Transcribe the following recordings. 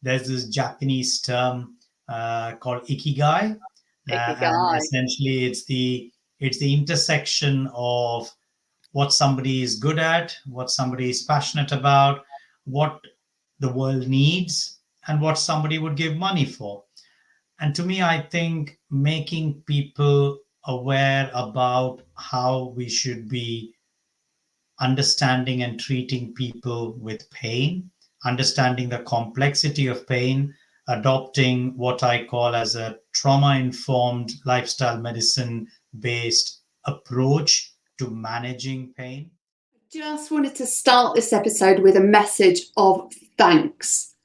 there's this Japanese term called ikigai, and essentially it's the intersection of what somebody is good at, what somebody is passionate about, what the world needs, and what somebody would give money for. And to me, I think making people aware about how we should be understanding and treating people with pain, understanding the complexity of pain, adopting what I call as a trauma-informed lifestyle medicine-based approach to managing pain. Just wanted to start this episode with a message of thanks.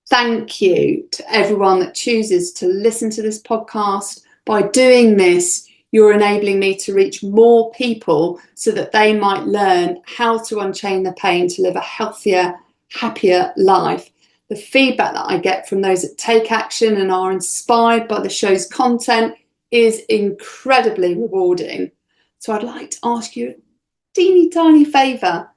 Thank you to everyone that chooses to listen to this podcast. By doing this, you're enabling me to reach more people so that they might learn how to unchain the pain to live a healthier, happier life. The feedback that I get from those that take action and are inspired by the show's content is incredibly rewarding. So I'd like to ask you a teeny tiny favour.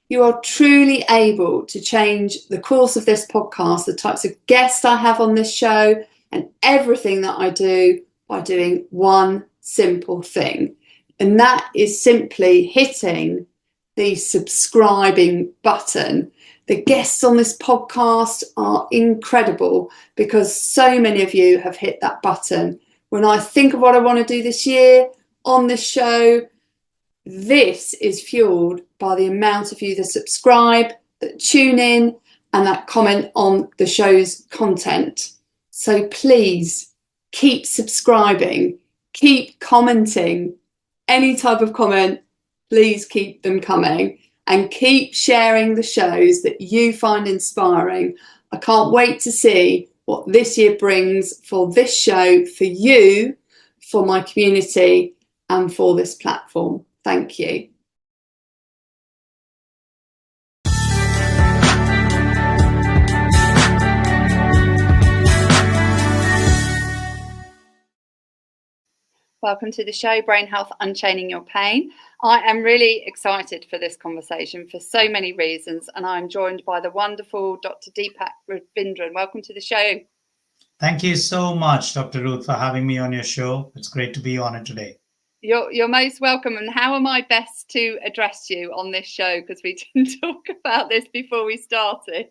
You are truly able to change the course of this podcast, the types of guests I have on this show, and everything that I do by doing one simple thing. And that is simply hitting the subscribing button. The guests on this podcast are incredible because so many of you have hit that button. When I think of what I want to do this year on this show, this is fueled by the amount of you that subscribe, that tune in, and that comment on the show's content. So please keep subscribing, keep commenting. Any type of comment, please keep them coming, and keep sharing the shows that you find inspiring. I can't wait to see what this year brings for this show, for you, for my community, and for this platform. Thank you. Welcome to the show, Brain Health, Unchaining Your Pain. I am really excited for this conversation for so many reasons, and I'm joined by the wonderful Dr. Deepak Ravindran. Welcome to the show. Thank you so much, Dr. Ruth, for having me on your show. It's great to be on it today. You're most welcome. And how am I best to address you on this show? Because we didn't talk about this before we started.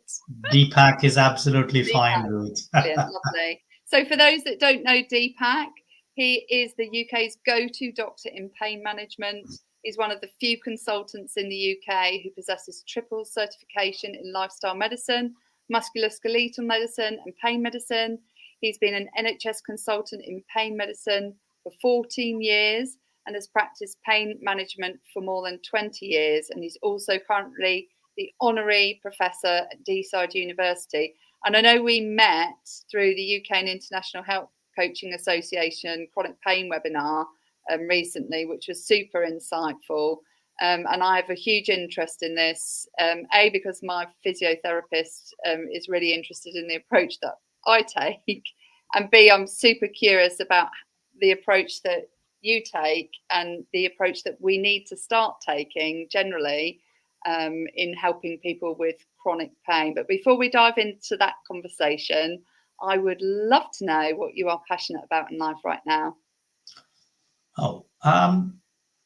Deepak is absolutely fine, Ruth. Lovely. So for those that don't know Deepak, he is the UK's go-to doctor in pain management. He's one of the few consultants in the UK who possesses triple certification in lifestyle medicine, musculoskeletal medicine and pain medicine. He's been an NHS consultant in pain medicine for 14 years and has practiced pain management for more than 20 years. And he's also currently the honorary professor at Deeside University. And I know we met through the UK and International Health Coaching Association chronic pain webinar recently, which was super insightful. And I have a huge interest in this, A, because my physiotherapist is really interested in the approach that I take, and B, I'm super curious about the approach that you take and the approach that we need to start taking generally in helping people with chronic pain. But before we dive into that conversation, I would love to know what you are passionate about in life right now.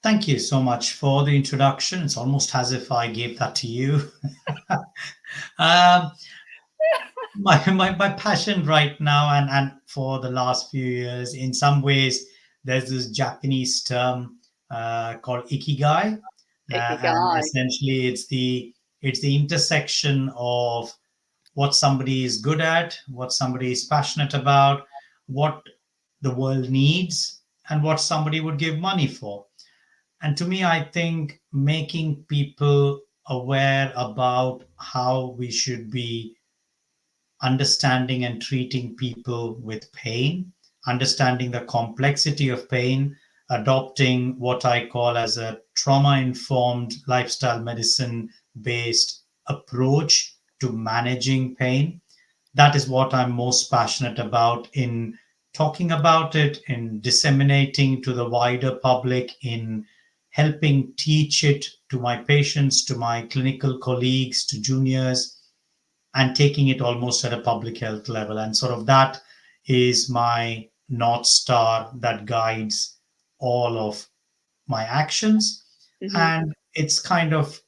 Thank you so much for the introduction. It's almost as if I gave that to you. My passion right now and for the last few years, in some ways, there's this Japanese term called ikigai. And essentially it's the intersection of what somebody is good at, what somebody is passionate about, what the world needs, and what somebody would give money for. And to me, I think making people aware about how we should be understanding and treating people with pain, understanding the complexity of pain, adopting what I call as a trauma-informed lifestyle medicine-based approach to managing pain. That is what I'm most passionate about in talking about it, in disseminating to the wider public, in helping teach it to my patients, to my clinical colleagues, to juniors. and taking it almost at a public health level. And sort of that is my North Star that guides all of my actions. Mm-hmm. And it's kind of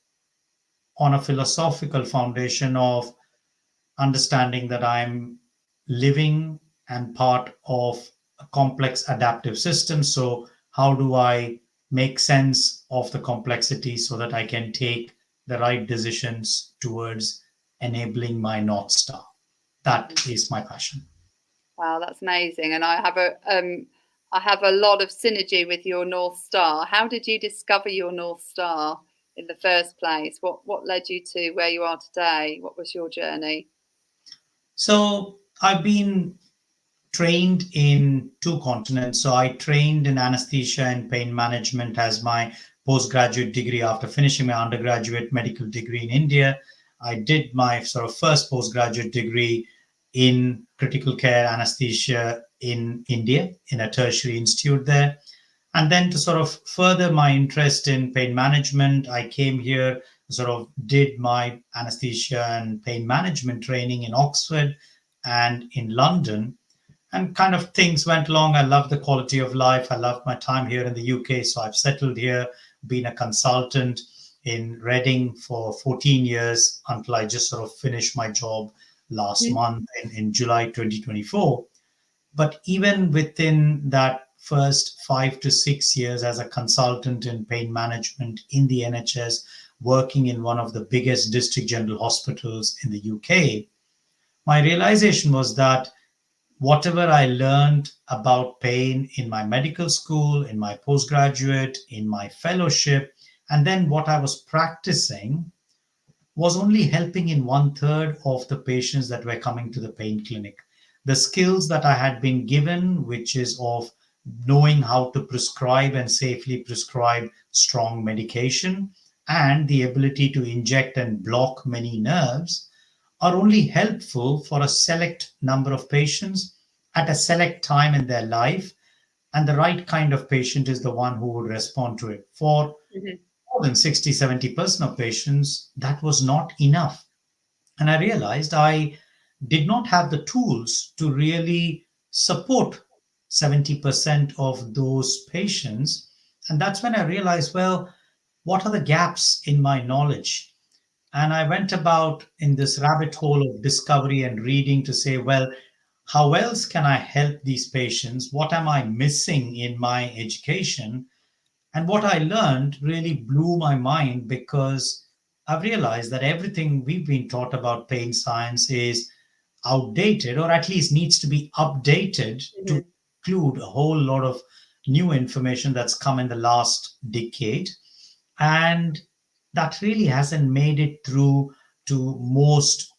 on a philosophical foundation of understanding that I'm living and part of a complex adaptive system. So, how do I make sense of the complexity so that I can take the right decisions towards enabling my North Star? That is my passion. Wow, that's amazing. And I have a lot of synergy with your North Star. How did you discover your North Star in the first place? What led you to where you are today? What was your journey? So, I've been trained in two continents. So I trained in anesthesia and pain management as my postgraduate degree after finishing my undergraduate medical degree in India. I did my sort of first postgraduate degree in critical care anesthesia in India in a tertiary institute there. And then to sort of further my interest in pain management, I came here, sort of did my anesthesia and pain management training in Oxford and in London, and kind of things went along. I love the quality of life. I love my time here in the UK. So I've settled here, been a consultant in Reading for 14 years until I just sort of finished my job last Mhm. month in July 2024. But even within that first 5 to 6 years as a consultant in pain management in the NHS, working in one of the biggest district general hospitals in the UK, my realization was that whatever I learned about pain in my medical school, in my postgraduate, in my fellowship, and then what I was practicing was only helping in one third of the patients that were coming to the pain clinic. The skills that I had been given, which is of knowing how to prescribe and safely prescribe strong medication, and the ability to inject and block many nerves, are only helpful for a select number of patients at a select time in their life. And the right kind of patient is the one who would respond to it. For Mhm. more than 60-70% of patients, that was not enough. And I realized I did not have the tools to really support 70% of those patients. And that's when I realized, well, what are the gaps in my knowledge? And I went about in this rabbit hole of discovery and reading to say, well, how else can I help these patients? What am I missing in my education? And what I learned really blew my mind because I've realized that everything we've been taught about pain science is outdated, or at least needs to be updated to Mhm. include a whole lot of new information that's come in the last decade. And that really hasn't made it through to most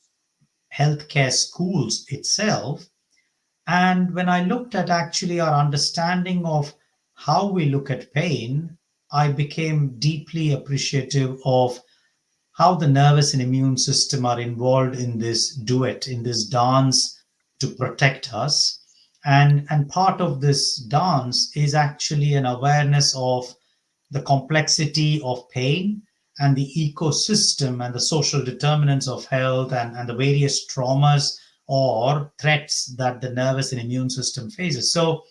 healthcare schools itself. And when I looked at actually our understanding of how we look at pain, I became deeply appreciative of how the nervous and immune system are involved in this duet, in this dance to protect us. And part of this dance is actually an awareness of the complexity of pain and the ecosystem and the social determinants of health and the various traumas or threats that the nervous and immune system faces. So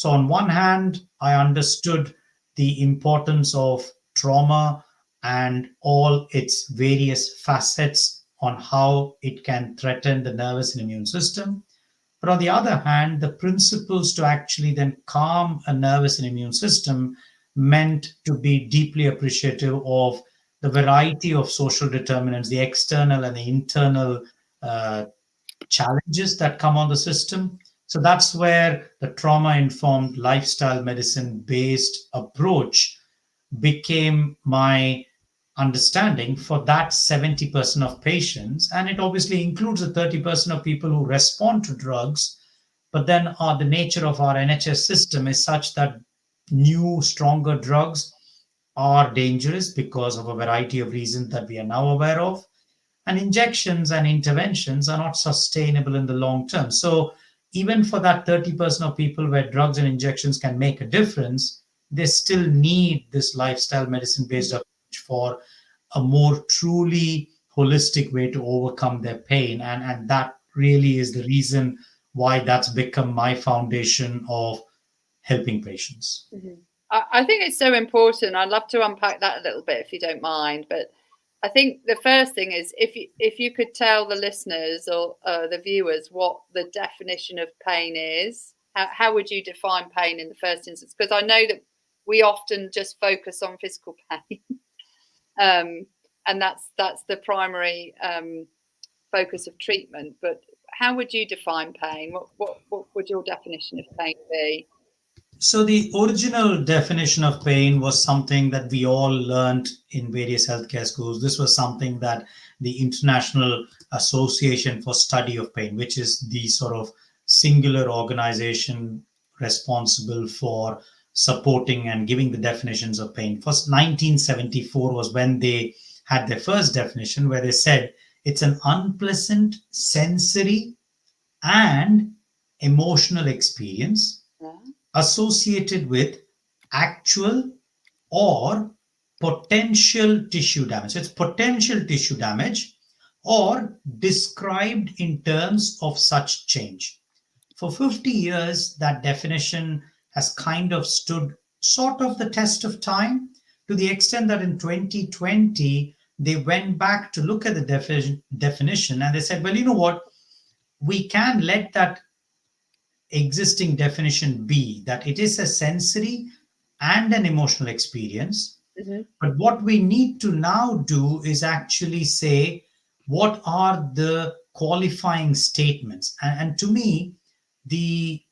on one hand, I understood the importance of trauma and all its various facets on how it can threaten the nervous and immune system. But on the other hand, the principles to actually then calm a nervous and immune system meant to be deeply appreciative of the variety of social determinants, the external and the internal uh, challenges that come on the system. So that's where the trauma informed lifestyle medicine based approach became my understanding for that 70% of patients. And it obviously includes the 30% of people who respond to drugs. But then the nature of our NHS system is such that new, stronger drugs are dangerous because of a variety of reasons that we are now aware of. And injections and interventions are not sustainable in the long term. So, even for that 30% of people where drugs and injections can make a difference, they still need this lifestyle medicine based approach for a more truly holistic way to overcome their pain. And that really is the reason why that's become my foundation of helping patients. I think it's so important. I'd love to unpack that a little bit if you don't mind. But I think the first thing is if you could tell the listeners or the viewers what the definition of pain is, how would you define pain in the first instance? Because I know that we often just focus on physical pain, and that's the primary focus of treatment. But how would you define pain? What would your definition of pain be? So the original definition of pain was something that we all learned in various healthcare schools. This was something that the International Association for Study of Pain, which is the sort of singular organization responsible for supporting and giving the definitions of pain. First, 1974 was when they had their first definition, where they said it's an unpleasant sensory and emotional experience associated with actual or potential tissue damage. So it's potential tissue damage or described in terms of such change. For 50 years, that definition has kind of stood sort of the test of time, to the extent that in 2020, they went back to look at the definition and they said, well, you know what? We can let that existing definition be that it is a sensory and an emotional experience. But what we need to now do is actually say, what are the qualifying statements? And to me, they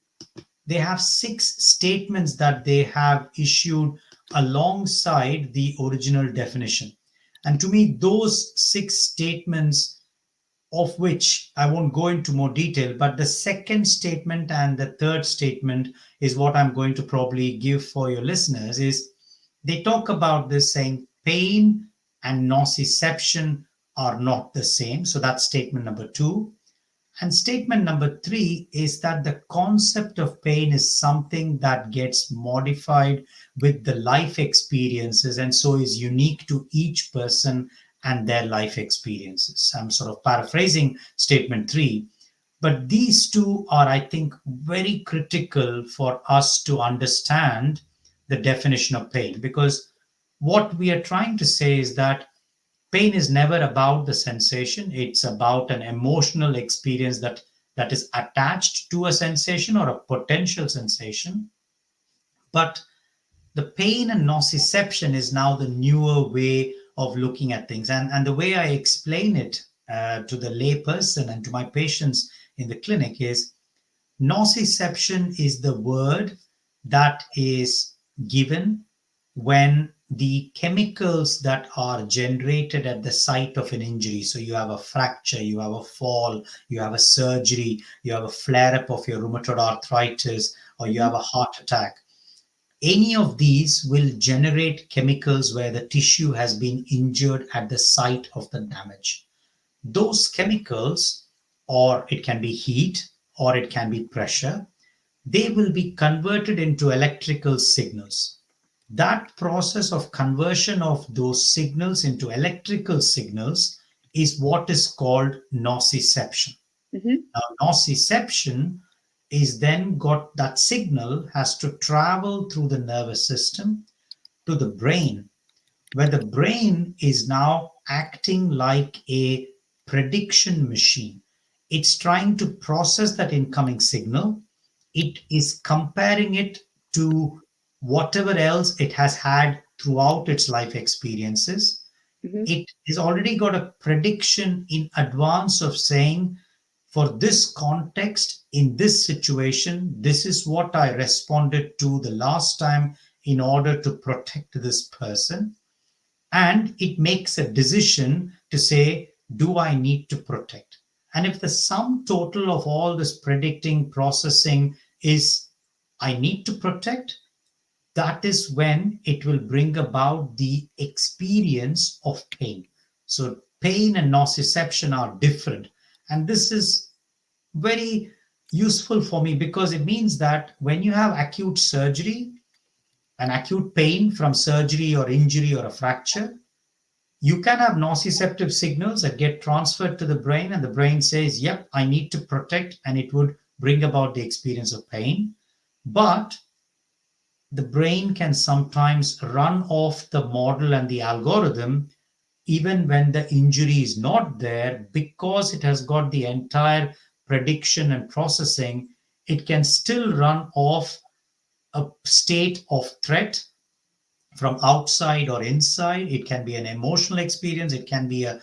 have 6 statements that they have issued alongside the original definition. And to me, those 6 statements, of which I won't go into more detail, but the second statement and the third statement is what I'm going to probably give for your listeners, is they talk about this saying pain and nociception are not the same. So that's statement number 2. And statement number 3 is that the concept of pain is something that gets modified with the life experiences and so is unique to each person and their life experiences. I'm sort of paraphrasing statement 3, but these 2 are, I think, very critical for us to understand the definition of pain, because what we are trying to say is that pain is never about the sensation. It's about an emotional experience that is attached to a sensation or a potential sensation. But the pain and nociception is now the newer way of looking at things. And the way I explain it to the lay person and to my patients in the clinic is nociception is the word that is given when the chemicals that are generated at the site of an injury, so you have a fracture, you have a fall, you have a surgery, you have a flare-up of your rheumatoid arthritis, or you have a heart attack, any of these will generate chemicals where the tissue has been injured at the site of the damage. Those chemicals, or it can be heat, or it can be pressure, they will be converted into electrical signals. That process of conversion of those signals into electrical signals is what is called nociception. Now, nociception is then got that signal has to travel through the nervous system to the brain, where the brain is now acting like a prediction machine. It's trying to process that incoming signal. It is comparing it to whatever else it has had throughout its life experiences. It has already got a prediction in advance of saying, for this context, in this situation, this is what I responded to the last time in order to protect this person. And it makes a decision to say, do I need to protect? And if the sum total of all this predicting, processing is, I need to protect, that is when it will bring about the experience of pain. So pain and nociception are different. And this is very useful for me because it means that when you have acute surgery, an acute pain from surgery or injury or a fracture, You can have nociceptive signals that get transferred to the brain, and the brain says, yep, I need to protect, and it would bring about the experience of pain. But the brain can sometimes run off the model and the algorithm even when the injury is not there, because it has got the entire prediction and processing. It can still run off a state of threat from outside or inside. It can be an emotional experience, it can be a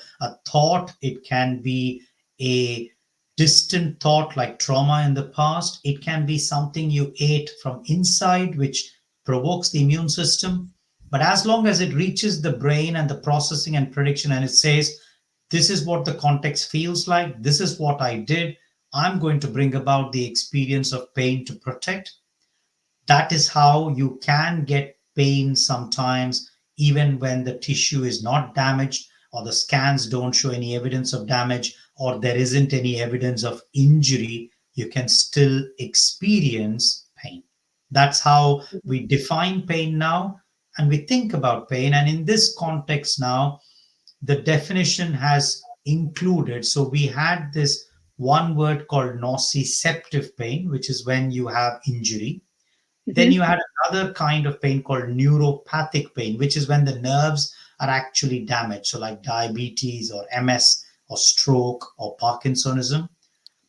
thought, it can be a distant thought like trauma in the past, it can be something you ate from inside which provokes the immune system. But as long as it reaches the brain and the processing and prediction, and it says, this is what the context feels like, this is what I did, I'm going to bring about the experience of pain to protect. That is how you can get pain sometimes, even when the tissue is not damaged, or the scans don't show any evidence of damage, or there isn't any evidence of injury. You can still experience pain. That's how we define pain now, and we think about pain. And in this context now, the definition has included. So we had this one word called nociceptive pain, which is when you have injury. Then Mhm. you had another kind of pain called neuropathic pain, which is when the nerves are actually damaged. So, like diabetes or MS or stroke or Parkinsonism.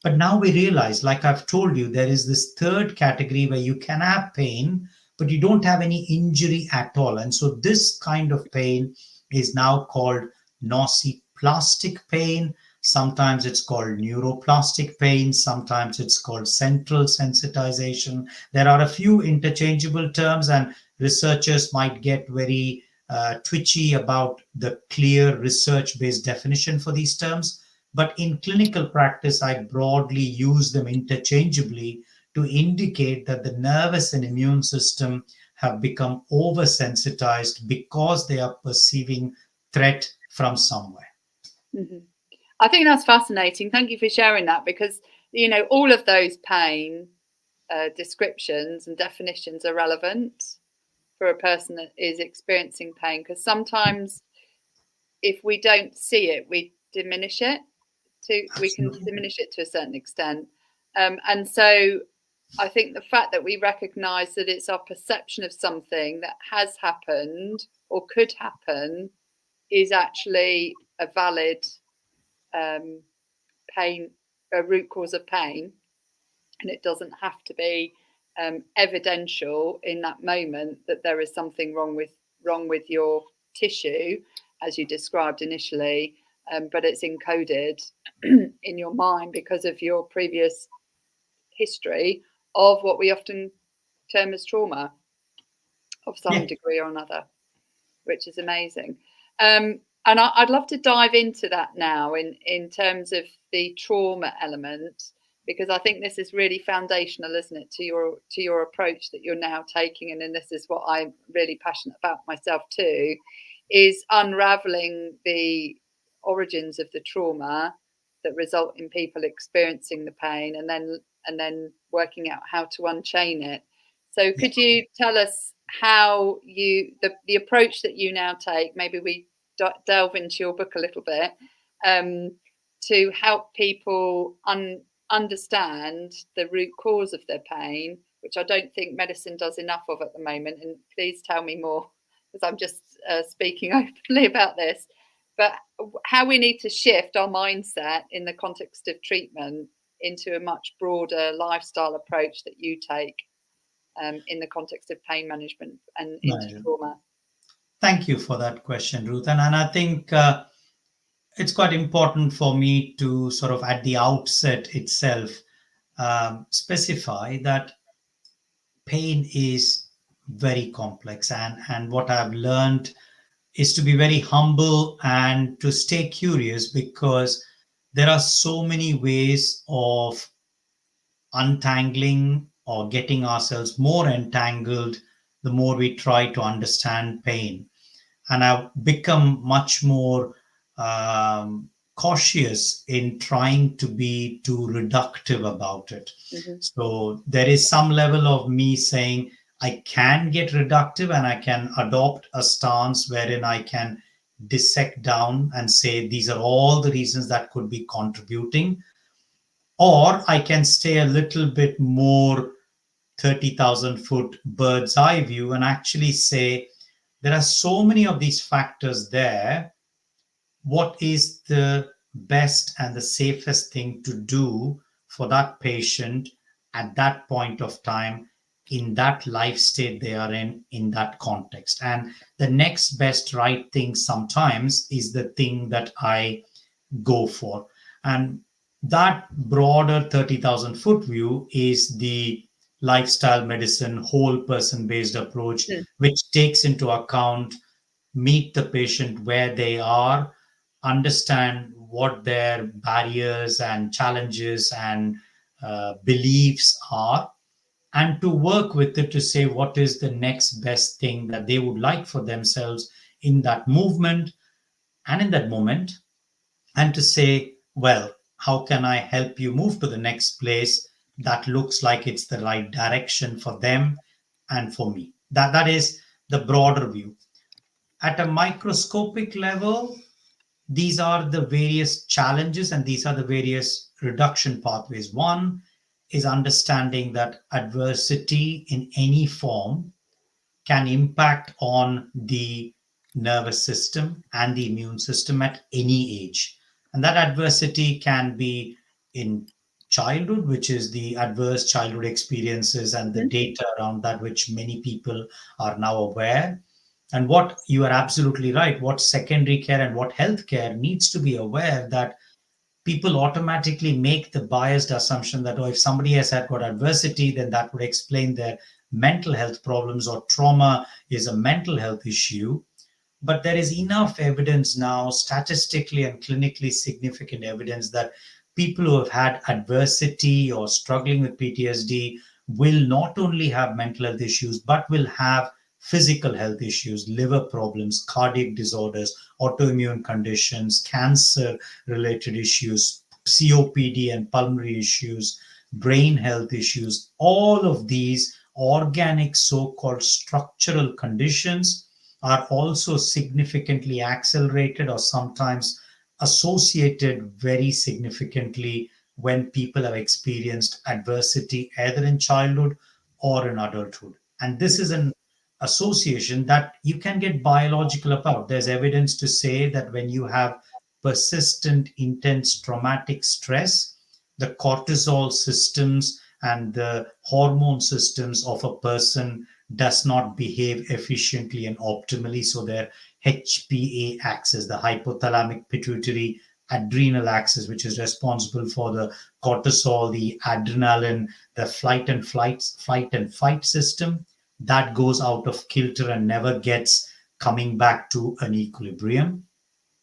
But now we realize, like I've told you, there is this third category where you can have pain, but you don't have any injury at all. And so, this kind of pain is now called nociplastic pain. Sometimes it's called neuroplastic pain. Sometimes it's called central sensitization. There are a few interchangeable terms, and researchers might get very twitchy about the clear research based definition for these terms. But in clinical practice, I broadly use them interchangeably to indicate that the nervous and immune system have become oversensitized because they are perceiving threat from somewhere. Mhm. I think that's fascinating. Thank you for sharing that, because all of those pain descriptions and definitions are relevant for a person that is experiencing pain, because sometimes if we don't see it, we diminish it. We can Absolutely. diminish it to a certain extent, and so I think the fact that we recognise that it's our perception of something that has happened or could happen is actually a valid pain, a root cause of pain, and it doesn't have to be evidential in that moment that there is something wrong with your tissue, as you described initially, but it's encoded in your mind because of your previous history of what we often term as trauma of some Yeah. degree or another, which is amazing. And I'd love to dive into that now in terms of the trauma element, because I think this is really foundational, isn't it, to your approach that you're now taking, and then this is what I'm really passionate about myself too, is unraveling the origins of the trauma that result in people experiencing the pain, and then working out how to unchain it. So Yeah. could you tell us how the approach that you now take? Maybe we delve into your book a little bit, to help people understand the root cause of their pain, which I don't think medicine does enough of at the moment. And please tell me more, because I'm just speaking openly about this. But how we need to shift our mindset in the context of treatment into a much broader lifestyle approach that you take in the context of pain management and into Nigel. trauma. Thank you for that question, Ruth. And I think it's quite important for me to sort of at the outset itself specify that pain is very complex. And what I've learned is to be very humble and to stay curious, because there are so many ways of untangling or getting ourselves more entangled the more we try to understand pain. And I've become much more cautious in trying to be too reductive about it. Mm-hmm. So there is some level of me saying I can get reductive, and I can adopt a stance wherein I can dissect down and say these are all the reasons that could be contributing, or I can stay a little bit more 30,000 foot bird's eye view and actually say there are so many of these factors there. What is the best and the safest thing to do for that patient at that point of time, in that life state they are in that context? And the next best right thing sometimes is the thing that I go for. And that broader 30,000 foot view is the lifestyle medicine, whole person based approach, which takes into account meet the patient where they are, understand what their barriers and challenges and beliefs are, and to work with it to say what is the next best thing that they would like for themselves in that movement and in that moment, and to say, well, how can I help you move to the next place that looks like it's the right direction for them and for me? That is the broader view. At a microscopic level, these are the various challenges and these are the various reduction pathways. One is understanding that adversity in any form can impact on the nervous system and the immune system at any age. And that adversity can be in childhood, which is the adverse childhood experiences and the data around that, which many people are now aware. And what you are absolutely right, what secondary care and what healthcare needs to be aware that people automatically make the biased assumption that, oh, if somebody has had got adversity, then that would explain their mental health problems, or trauma is a mental health issue. But there is enough evidence now, statistically and clinically significant evidence, that people who have had adversity or struggling with PTSD will not only have mental health issues, but will have physical health issues, liver problems, cardiac disorders, autoimmune conditions, cancer related issues, COPD and pulmonary issues, brain health issues. All of these organic so-called structural conditions are also significantly accelerated or sometimes associated very significantly when people have experienced adversity either in childhood or in adulthood. And this is an association that you can get biological about. There's evidence to say that when you have persistent, intense traumatic stress, the cortisol systems and the hormone systems of a person does not behave efficiently and optimally. So their HPA axis, the hypothalamic pituitary adrenal axis, which is responsible for the cortisol, the adrenaline, the flight and fight system, that goes out of kilter and never gets coming back to an equilibrium.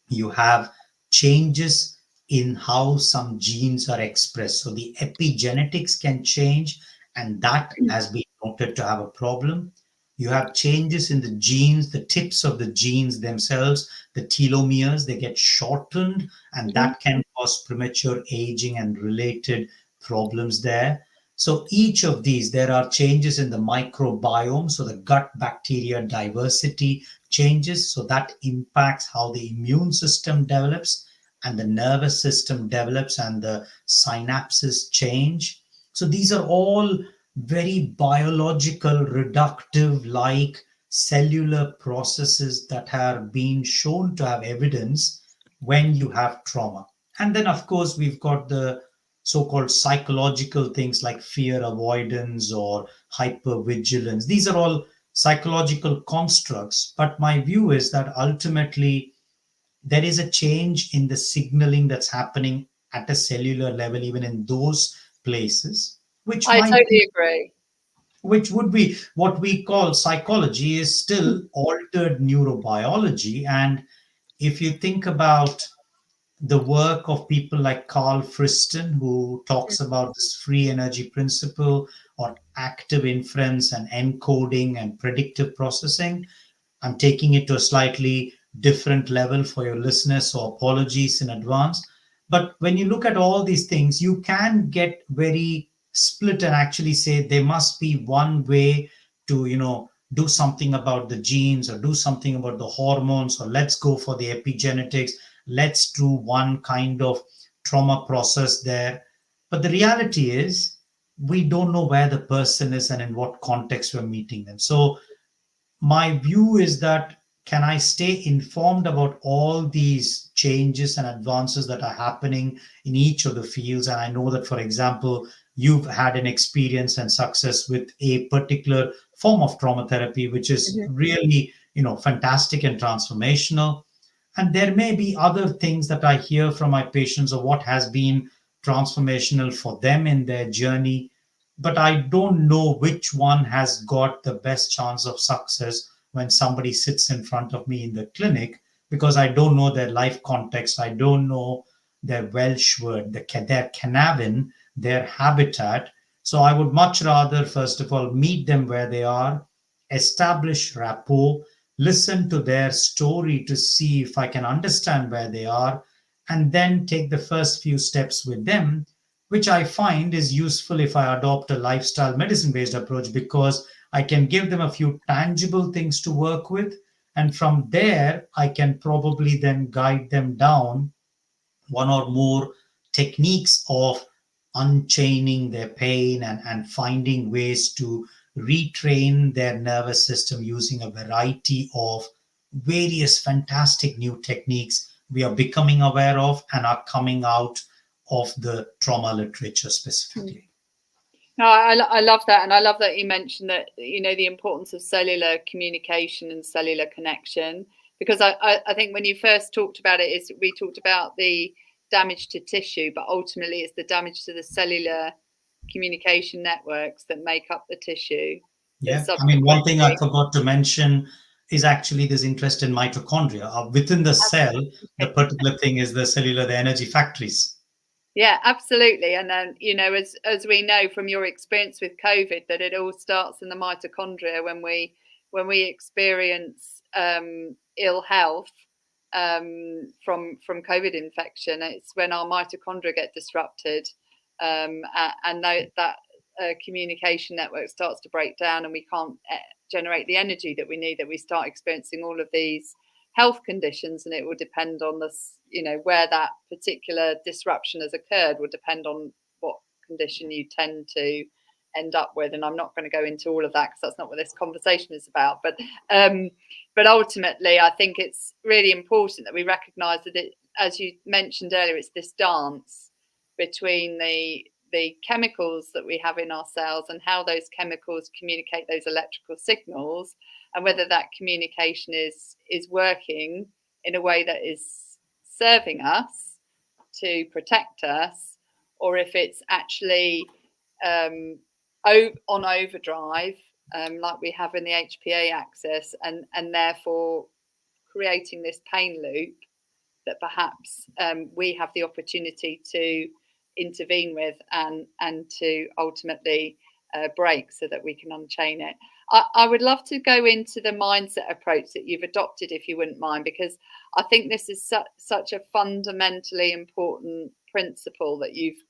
You have changes in how some genes are expressed. So the epigenetics can change, and that has been noted to have a problem. You have changes in the genes, the tips of the genes themselves, the telomeres, they get shortened, and that can cause premature aging and related problems there. So each of these, there are changes in the microbiome, so the gut bacteria diversity changes, so that impacts how the immune system develops and the nervous system develops and the synapses change. So these are all very biological, reductive like cellular processes that have been shown to have evidence when you have trauma. And then, of course, we've got the so-called psychological things like fear avoidance or hypervigilance. These are all psychological constructs. But my view is that ultimately there is a change in the signaling that's happening at a cellular level, even in those places, which I might totally be, agree. which would be what we call psychology is still altered neurobiology. And if you think about the work of people like Carl Friston, who talks about this free energy principle or active inference and encoding and predictive processing. I'm taking it to a slightly different level for your listeners, so apologies in advance. But when you look at all these things, you can get very split and actually say there must be one way to, do something about the genes or do something about the hormones, or let's go for the epigenetics, let's do one kind of trauma process there. But the reality is, we don't know where the person is and in what context we're meeting them. So my view is that, can I stay informed about all these changes and advances that are happening in each of the fields? And I know that, for example, you've had an experience and success with a particular form of trauma therapy, which is really, fantastic and transformational. And there may be other things that I hear from my patients of what has been transformational for them in their journey, but I don't know which one has got the best chance of success when somebody sits in front of me in the clinic, because I don't know their life context. I don't know their Welsh word, their Canavan, their habitat. So I would much rather, first of all, meet them where they are, establish rapport, listen to their story to see if I can understand where they are, and then take the first few steps with them, which I find is useful if I adopt a lifestyle medicine based approach, because I can give them a few tangible things to work with. And from there, I can probably then guide them down one or more techniques of unchaining their pain, and finding ways to retrain their nervous system using a variety of various fantastic new techniques we are becoming aware of and are coming out of the trauma literature specifically. No, I love that. And I love that you mentioned that, the importance of cellular communication and cellular connection, because I think when you first talked about it, we talked about the damage to tissue, but ultimately it's the damage to the cellular communication networks that make up the tissue. Yeah, I mean, one thing I forgot to mention is actually this interest in mitochondria. Within the cell, the particular thing is the energy factories. Yeah, absolutely. And then, as we know from your experience with COVID, that it all starts in the mitochondria when we experience ill health from COVID infection. It's when our mitochondria get disrupted, and that communication network starts to break down, and we can't generate the energy that we need, that we start experiencing all of these health conditions. And it will depend on this, where that particular disruption has occurred will depend on what condition you tend to end up with. And I'm not going to go into all of that because that's not what this conversation is about. But ultimately, I think it's really important that we recognize that it, as you mentioned earlier, it's this dance between the chemicals that we have in our cells and how those chemicals communicate those electrical signals, and whether that communication is working in a way that is serving us to protect us, or if it's actually on overdrive, like we have in the HPA axis, and therefore creating this pain loop that perhaps we have the opportunity to intervene with and to ultimately break, so that we can unchain it. I would love to go into the mindset approach that you've adopted, if you wouldn't mind, because I think this is such a fundamentally important principle that you've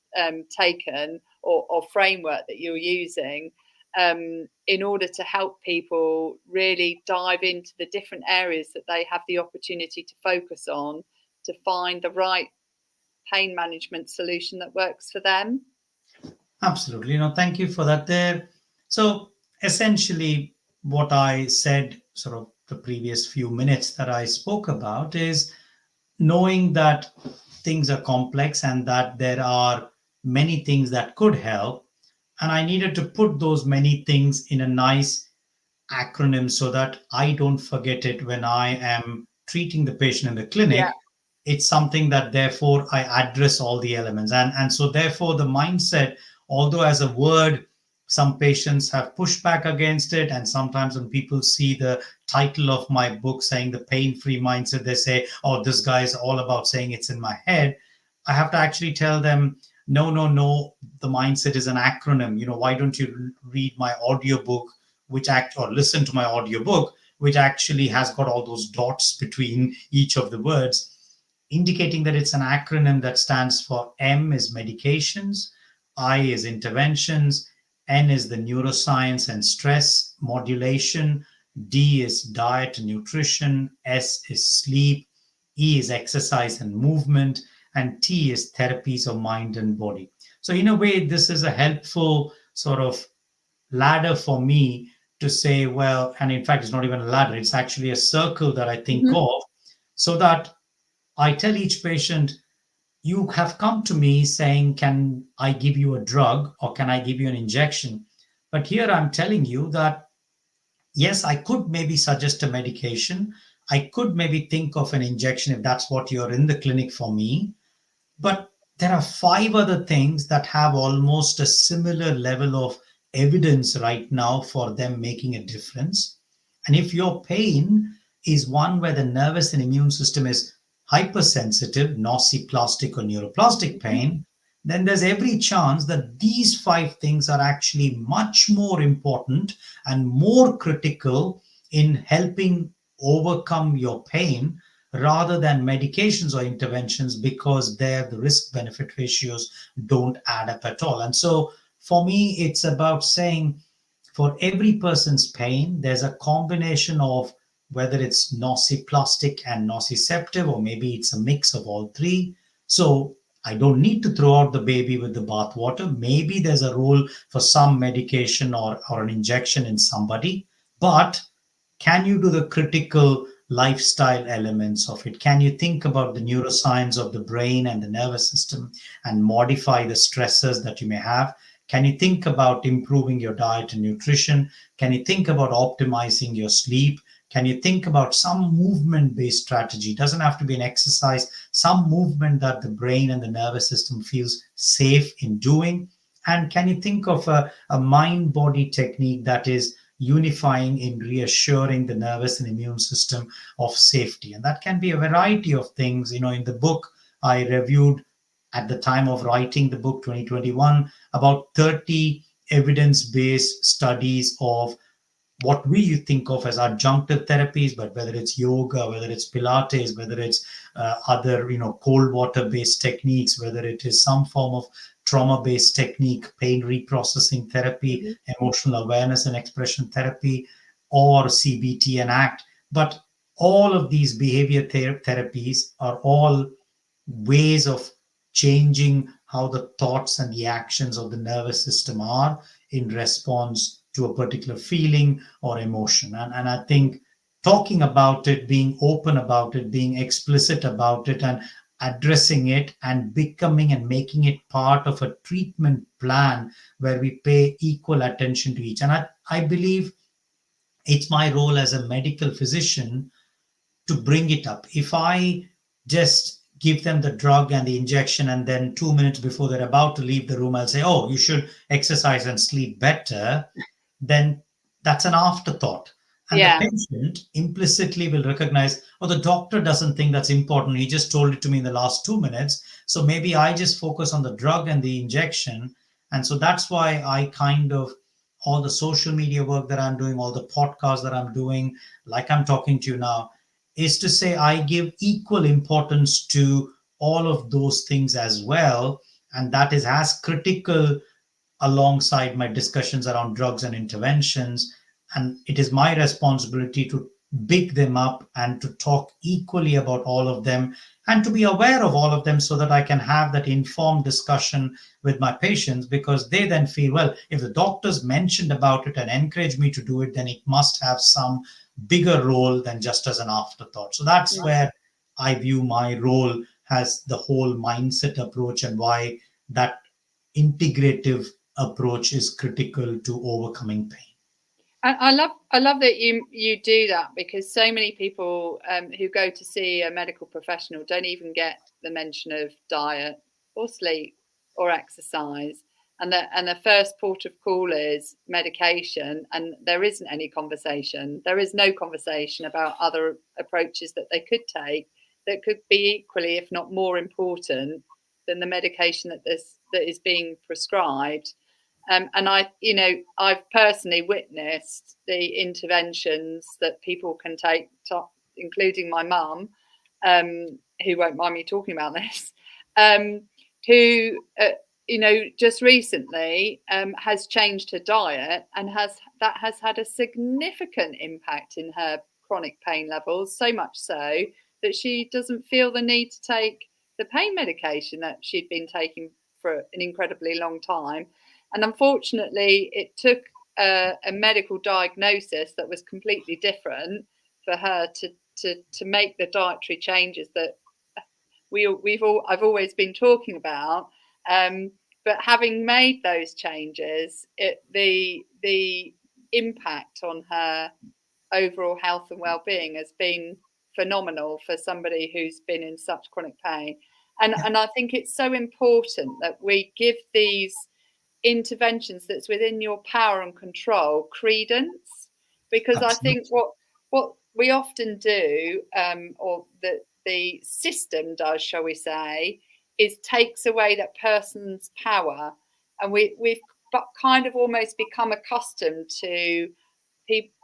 taken, or framework that you're using, in order to help people really dive into the different areas that they have the opportunity to focus on, to find the right pain management solution that works for them. Absolutely. Thank you for that there. So essentially what I said, sort of the previous few minutes that I spoke about, is knowing that things are complex and that there are many things that could help. And I needed to put those many things in a nice acronym so that I don't forget it when I am treating the patient in the clinic. Yeah. It's something that therefore I address all the elements. And so therefore the mindset, although as a word, some patients have pushed back against it. And sometimes when people see the title of my book saying the pain-free mindset, they say, oh, this guy is all about saying it's in my head. I have to actually tell them, no, the mindset is an acronym. Why don't you read my audiobook, or listen to my audiobook, which actually has got all those dots between each of the words, indicating that it's an acronym that stands for M is medications, I is interventions, N is the neuroscience and stress modulation, D is diet and nutrition, S is sleep, E is exercise and movement, and T is therapies of mind and body. So in a way, this is a helpful sort of ladder for me to say, well, and in fact, it's not even a ladder, it's actually a circle that I think Mhm. of, so that I tell each patient, you have come to me saying, can I give you a drug or can I give you an injection? But here I'm telling you that, yes, I could maybe suggest a medication. I could maybe think of an injection if that's what you're in the clinic for me. But there are five other things that have almost a similar level of evidence right now for them making a difference. And if your pain is one where the nervous and immune system is hypersensitive, nociplastic or neuroplastic pain, then there's every chance that these five things are actually much more important and more critical in helping overcome your pain rather than medications or interventions, because there the risk benefit ratios don't add up at all. And so for me, it's about saying for every person's pain, there's a combination of whether it's nociplastic and nociceptive, or maybe it's a mix of all three. So I don't need to throw out the baby with the bathwater. Maybe there's a role for some medication or an injection in somebody, but can you do the critical lifestyle elements of it? Can you think about the neuroscience of the brain and the nervous system and modify the stressors that you may have? Can you think about improving your diet and nutrition? Can you think about optimizing your sleep? Can you think about some movement based strategy? It doesn't have to be an exercise, some movement that the brain and the nervous system feels safe in doing. And can you think of a mind body technique that is unifying in reassuring the nervous and immune system of safety? And that can be a variety of things. In the book I reviewed at the time of writing the book 2021 about 30 evidence-based studies of what we think of as adjunctive therapies, but whether it's yoga, whether it's Pilates, whether it's other, cold water based techniques, whether it is some form of trauma based technique, pain reprocessing therapy, Mhm. emotional awareness and expression therapy, or CBT and ACT. But all of these behavior therapies are all ways of changing how the thoughts and the actions of the nervous system are in response to a particular feeling or emotion. And I think talking about it, being open about it, being explicit about it, and addressing it and becoming and making it part of a treatment plan where we pay equal attention to each. And I believe it's my role as a medical physician to bring it up. If I just give them the drug and the injection, and then 2 minutes before they're about to leave the room, I'll say, oh, you should exercise and sleep better, then that's an afterthought. And the Yeah. patient implicitly will recognize, oh, the doctor doesn't think that's important. He just told it to me in the last 2 minutes. So maybe I just focus on the drug and the injection. And so that's why I kind of, all the social media work that I'm doing, all the podcasts that I'm doing, like I'm talking to you now, is to say I give equal importance to all of those things as well. And that is as critical alongside my discussions around drugs and interventions. And it is my responsibility to big them up and to talk equally about all of them and to be aware of all of them so that I can have that informed discussion with my patients, because they then feel, well, if the doctors mentioned about it and encouraged me to do it, then it must have some bigger role than just as an afterthought. So that's Yeah. where I view my role as the whole mindset approach, and why that integrative approach is critical to overcoming pain. I love that you do that, because so many people who go to see a medical professional don't even get the mention of diet or sleep or exercise, and the first port of call is medication, and there isn't any conversation. There is no conversation about other approaches that they could take that could be equally, if not more important than the medication that is being prescribed. And I've personally witnessed the interventions that people can take, including my mum, who won't mind me talking about this, who just recently has changed her diet, and that has had a significant impact in her chronic pain levels, so much so that she doesn't feel the need to take the pain medication that she'd been taking for an incredibly long time. And unfortunately, it took a medical diagnosis that was completely different for her to make the dietary changes that I've always been talking about. But having made those changes, the impact on her overall health and well-being has been phenomenal for somebody who's been in such chronic pain. And I think it's so important that we give these interventions that's within your power and control credence, because Absolutely. I think what we often do, or the system does, shall we say, is takes away that person's power, and we've kind of almost become accustomed to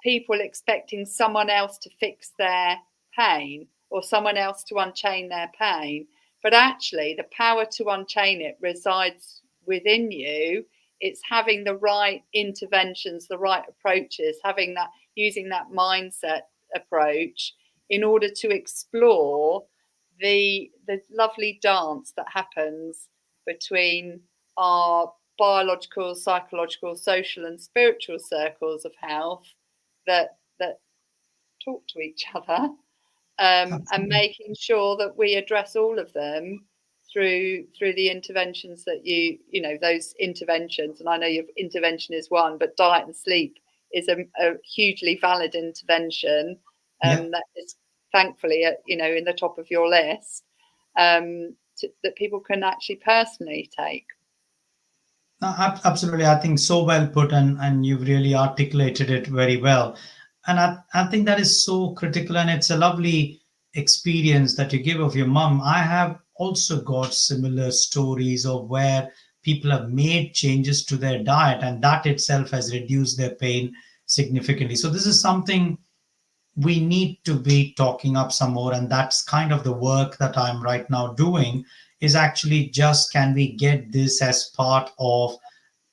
people expecting someone else to fix their pain or someone else to unchain their pain. But actually, the power to unchain it resides within you. It's having the right interventions, the right approaches, using that mindset approach in order to explore the lovely dance that happens between our biological, psychological, social and spiritual circles of health that talk to each other, and making sure that we address all of them through the interventions that those interventions. And I know your intervention is one, but diet and sleep is a hugely valid intervention that is thankfully in the top of your list, that people can actually personally take. No, absolutely. I think so well put, and you've really articulated it very well. And I think that is so critical, and it's a lovely experience that you give of your mum. I have also got similar stories of where people have made changes to their diet, and that itself has reduced their pain significantly. So this is something we need to be talking up some more, and that's kind of the work that I'm right now doing, is actually just, can we get this as part of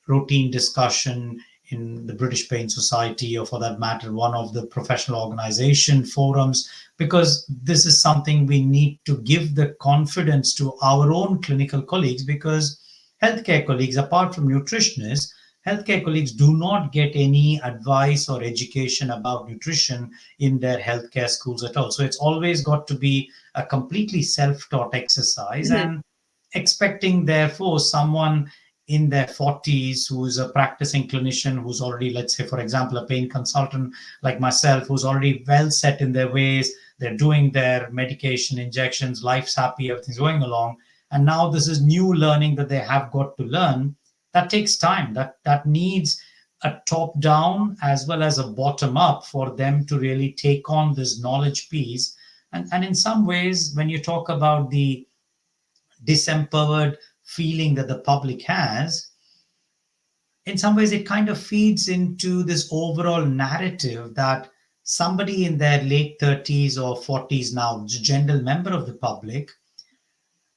routine discussion in the British Pain Society, or for that matter one of the professional organization forums, because this is something we need to give the confidence to our own clinical colleagues, because healthcare colleagues, apart from nutritionists, healthcare colleagues do not get any advice or education about nutrition in their healthcare schools at all. So it's always got to be a completely self-taught exercise. Mm-hmm. And expecting, therefore, someone in their 40s who's a practicing clinician, who's already, let's say, for example, a pain consultant like myself, who's already well set in their ways, they're doing their medication, injections, life's happy, everything's going along. And now this is new learning that they have got to learn. That takes time. That needs a top down as well as a bottom up for them to really take on this knowledge piece. And in some ways, when you talk about the disempowered feeling that the public has, in some ways it kind of feeds into this overall narrative that somebody in their late 30s or 40s now, general member of the public,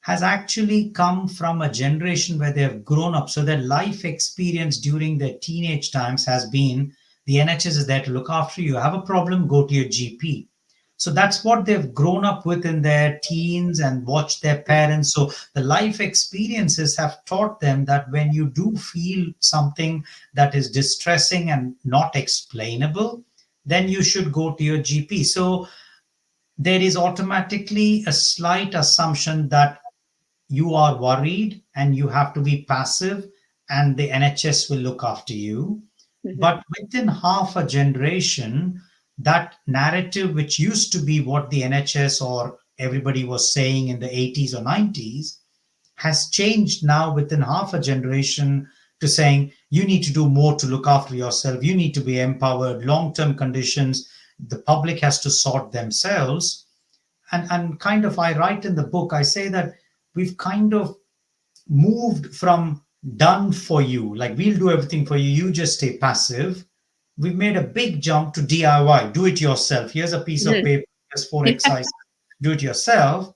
has actually come from a generation where they have grown up. So their life experience during their teenage times has been, the NHS is there to look after you. Have a problem, go to your GP. So that's what they've grown up with in their teens and watched their parents. So the life experiences have taught them that when you do feel something that is distressing and not explainable, then you should go to your GP. So there is automatically a slight assumption that you are worried and you have to be passive and the NHS will look after you. Mm-hmm. But within half a generation, that narrative, which used to be what the NHS or everybody was saying in the 80s or 90s, has changed now within half a generation to saying you need to do more to look after yourself. You need to be empowered. Long-term conditions, the public has to sort themselves. And kind of, I write in the book, I say that we've kind of moved from done for you, like we'll do everything for you, you just stay passive. We've made a big jump to DIY, do it yourself. Here's a piece of paper, here's 4 exercises, do it yourself.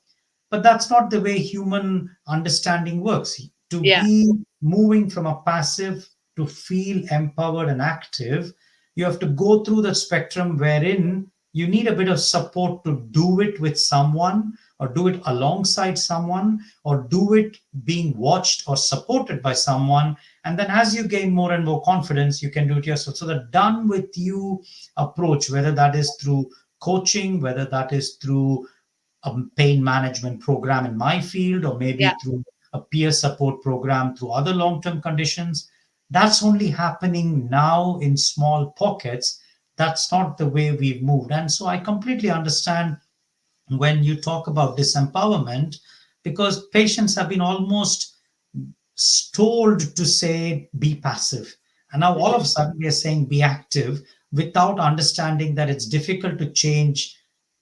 But that's not the way human understanding works. To Yeah. be moving from a passive to feel empowered and active, you have to go through the spectrum wherein you need a bit of support to do it with someone, or do it alongside someone, or do it being watched or supported by someone. And then as you gain more and more confidence, you can do it yourself. So the done with you approach, whether that is through coaching, whether that is through a pain management program in my field, or maybe Yeah. through a peer support program through other long-term conditions, that's only happening now in small pockets. That's not the way we've moved. And so I completely understand when you talk about disempowerment, because patients have been almost told to say be passive, and now all of a sudden we are saying be active, without understanding that it's difficult to change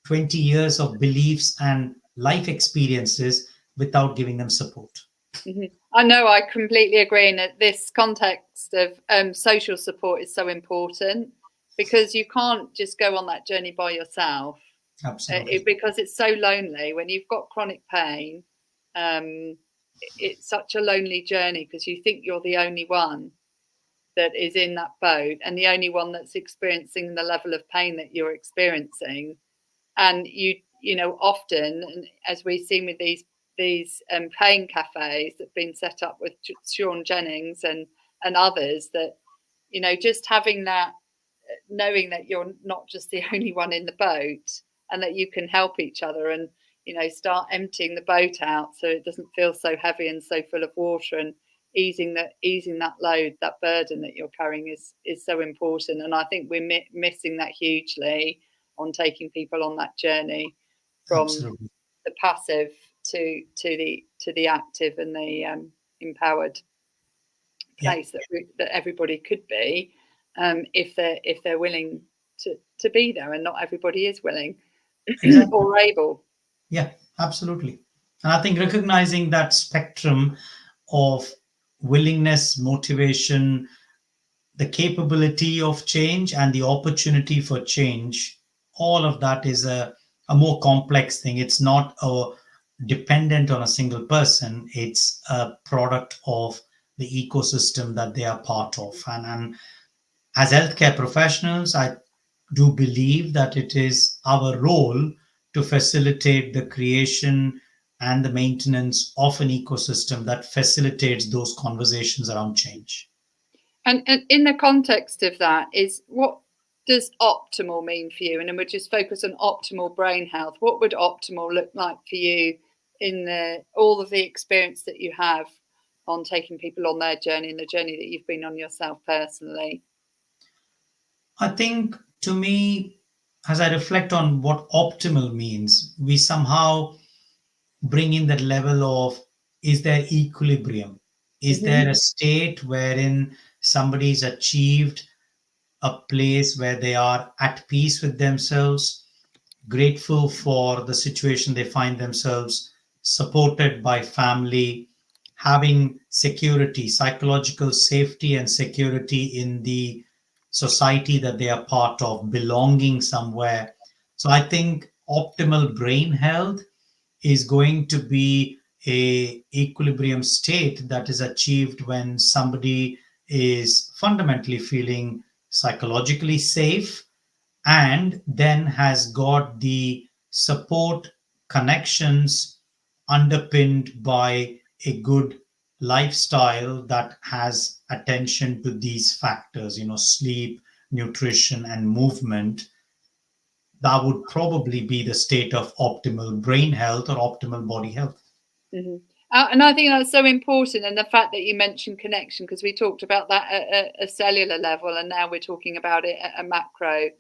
20 years of beliefs and life experiences without giving them support. I know, I completely agree. And that this context of social support is so important, because you can't just go on that journey by yourself. Absolutely. Because it's so lonely when you've got chronic pain. It's such a lonely journey, because you think you're the only one that is in that boat, and the only one that's experiencing the level of pain that you're experiencing. And you know, often, as we've seen with these pain cafes that have been set up with Sean Jennings and others, that, you know, just having that, knowing that you're not just the only one in the boat, and that you can help each other, and, you know, start emptying the boat out so it doesn't feel so heavy and so full of water, and easing that load, that burden that you're carrying is so important. And I think we're missing that hugely on taking people on that journey from Absolutely. the passive to the active and the empowered place that everybody could be, if they're willing to be there. And not everybody is willing Exactly. or able. Yeah, absolutely. And I think recognizing that spectrum of willingness, motivation, the capability of change, and the opportunity for change, all of that is a more complex thing. It's not dependent on a single person, it's a product of the ecosystem that they are part of. And as healthcare professionals, I do believe that it is our role to facilitate the creation and the maintenance of an ecosystem that facilitates those conversations around change. And in the context of that, is what does optimal mean for you? And then we'll just focus on optimal brain health. What would optimal look like for you in all of the experience that you have on taking people on their journey, and the journey that you've been on yourself personally? I think, to me, as I reflect on what optimal means, we somehow bring in that level of, is there equilibrium? Is there a state wherein somebody's achieved a place where they are at peace with themselves, grateful for the situation they find themselves, supported by family, having security, psychological safety and security in the society that they are part of, belonging somewhere. So I think optimal brain health is going to be a equilibrium state that is achieved when somebody is fundamentally feeling psychologically safe, and then has got the support connections underpinned by a good lifestyle that has attention to these factors, sleep, nutrition, and movement. That would probably be the state of optimal brain health or optimal body health. And I think that's so important. And the fact that you mentioned connection, because we talked about that at a cellular level, and now we're talking about it at a macro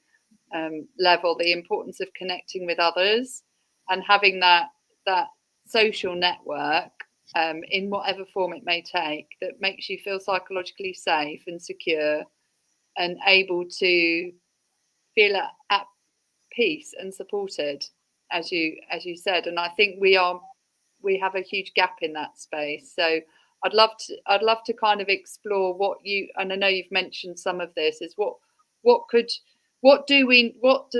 level, the importance of connecting with others and having that social network, in whatever form it may take, that makes you feel psychologically safe and secure and able to feel at peace and supported, as you said. And I think we have a huge gap in that space. So I'd love to kind of explore what you, and I know you've mentioned some of this, is what does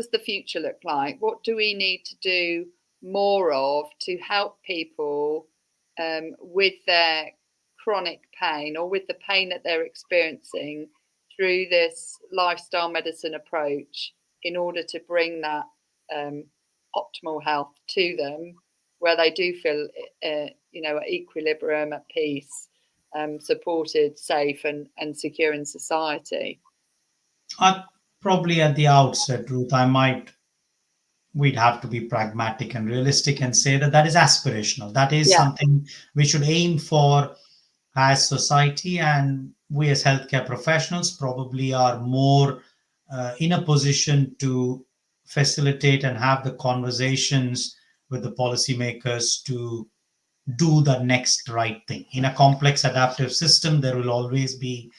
the future look like? What do we need to do more of to help people with their chronic pain or with the pain that they're experiencing through this lifestyle medicine approach in order to bring that optimal health to them, where they do feel, at equilibrium, at peace, supported, safe, and secure in society. Probably at the outset, Ruth, we'd have to be pragmatic and realistic and say that that is aspirational. That is Yeah. something we should aim for as society, and we as healthcare professionals probably are more in a position to facilitate and have the conversations with the policymakers to do the next right thing. In a complex adaptive system, there will always be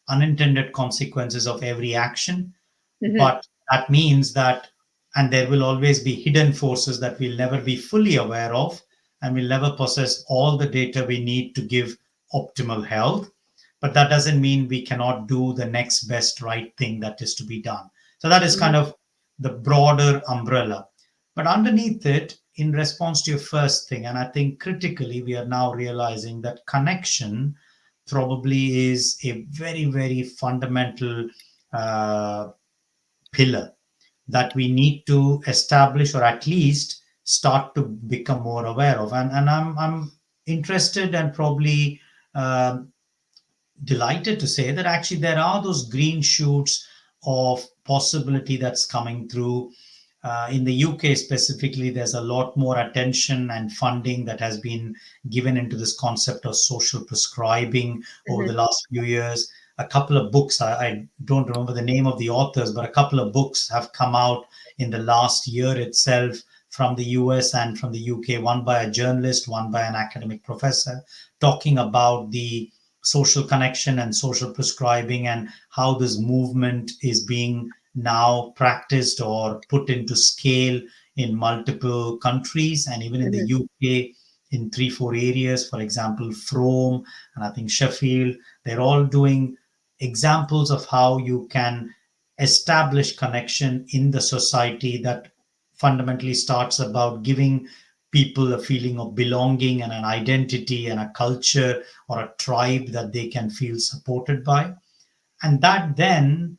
unintended consequences of every action, but that means that, and there will always be hidden forces that we'll never be fully aware of, and we'll never possess all the data we need to give optimal health. But that doesn't mean we cannot do the next best right thing that is to be done. So that is kind of the broader umbrella. But underneath it, in response to your first thing, and I think critically, we are now realizing that connection probably is a very, very fundamental pillar that we need to establish, or at least start to become more aware of. And I'm interested and probably delighted to say that actually there are those green shoots of possibility that's coming through. In the UK specifically, there's a lot more attention and funding that has been given into this concept of social prescribing over the last few years. A couple of books, I don't remember the name of the authors, but a couple of books have come out in the last year itself from the US and from the UK, one by a journalist, one by an academic professor, talking about the social connection and social prescribing and how this movement is being now practiced or put into scale in multiple countries, and even in the UK in 3-4 areas, for example, Frome and I think Sheffield. They're all doing examples of how you can establish connection in the society that fundamentally starts about giving people a feeling of belonging and an identity and a culture or a tribe that they can feel supported by. And that then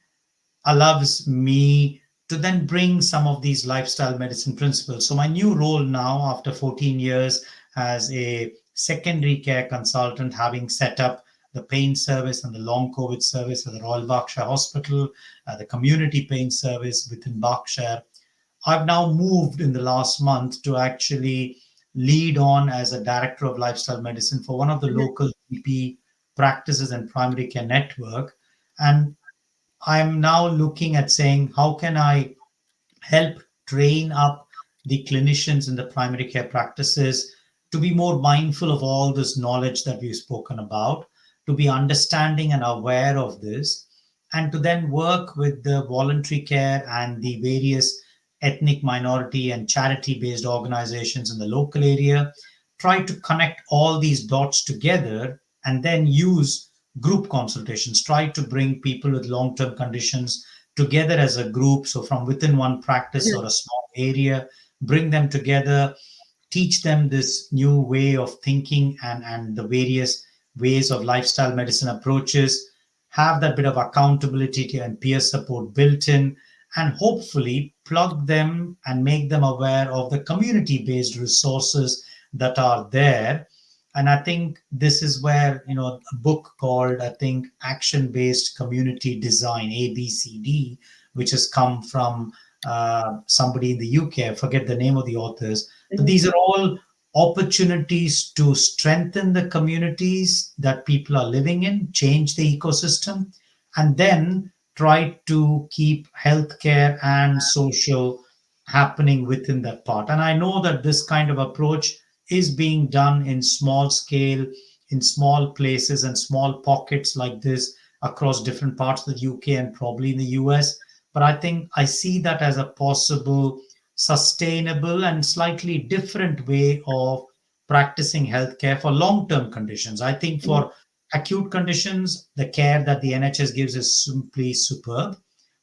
allows me to then bring some of these lifestyle medicine principles. So my new role now, after 14 years as a secondary care consultant, having set up the pain service and the long COVID service at the Royal Berkshire Hospital, the community pain service within Berkshire, I've now moved in the last month to actually lead on as a director of lifestyle medicine for one of the local GP practices and primary care network. And I'm now looking at saying, how can I help train up the clinicians in the primary care practices to be more mindful of all this knowledge that we've spoken about, to be understanding and aware of this, and to then work with the voluntary care and the various ethnic minority and charity-based organizations in the local area, try to connect all these dots together and then use group consultations, try to bring people with long-term conditions together as a group. So from within one practice or a small area, bring them together, teach them this new way of thinking and the various ways of lifestyle medicine approaches, have that bit of accountability and peer support built in, and hopefully plug them and make them aware of the community-based resources that are there. And I think this is where, a book called, I think, Action-Based Community Design, ABCD, which has come from somebody in the UK. I forget the name of the authors. But these are all opportunities to strengthen the communities that people are living in, change the ecosystem, and then try to keep healthcare and social happening within that part. And I know that this kind of approach is being done in small scale, in small places and small pockets like this across different parts of the UK and probably in the US. But I think I see that as a possible, sustainable, and slightly different way of practicing healthcare for long-term conditions. I think for acute conditions, the care that the NHS gives is simply superb.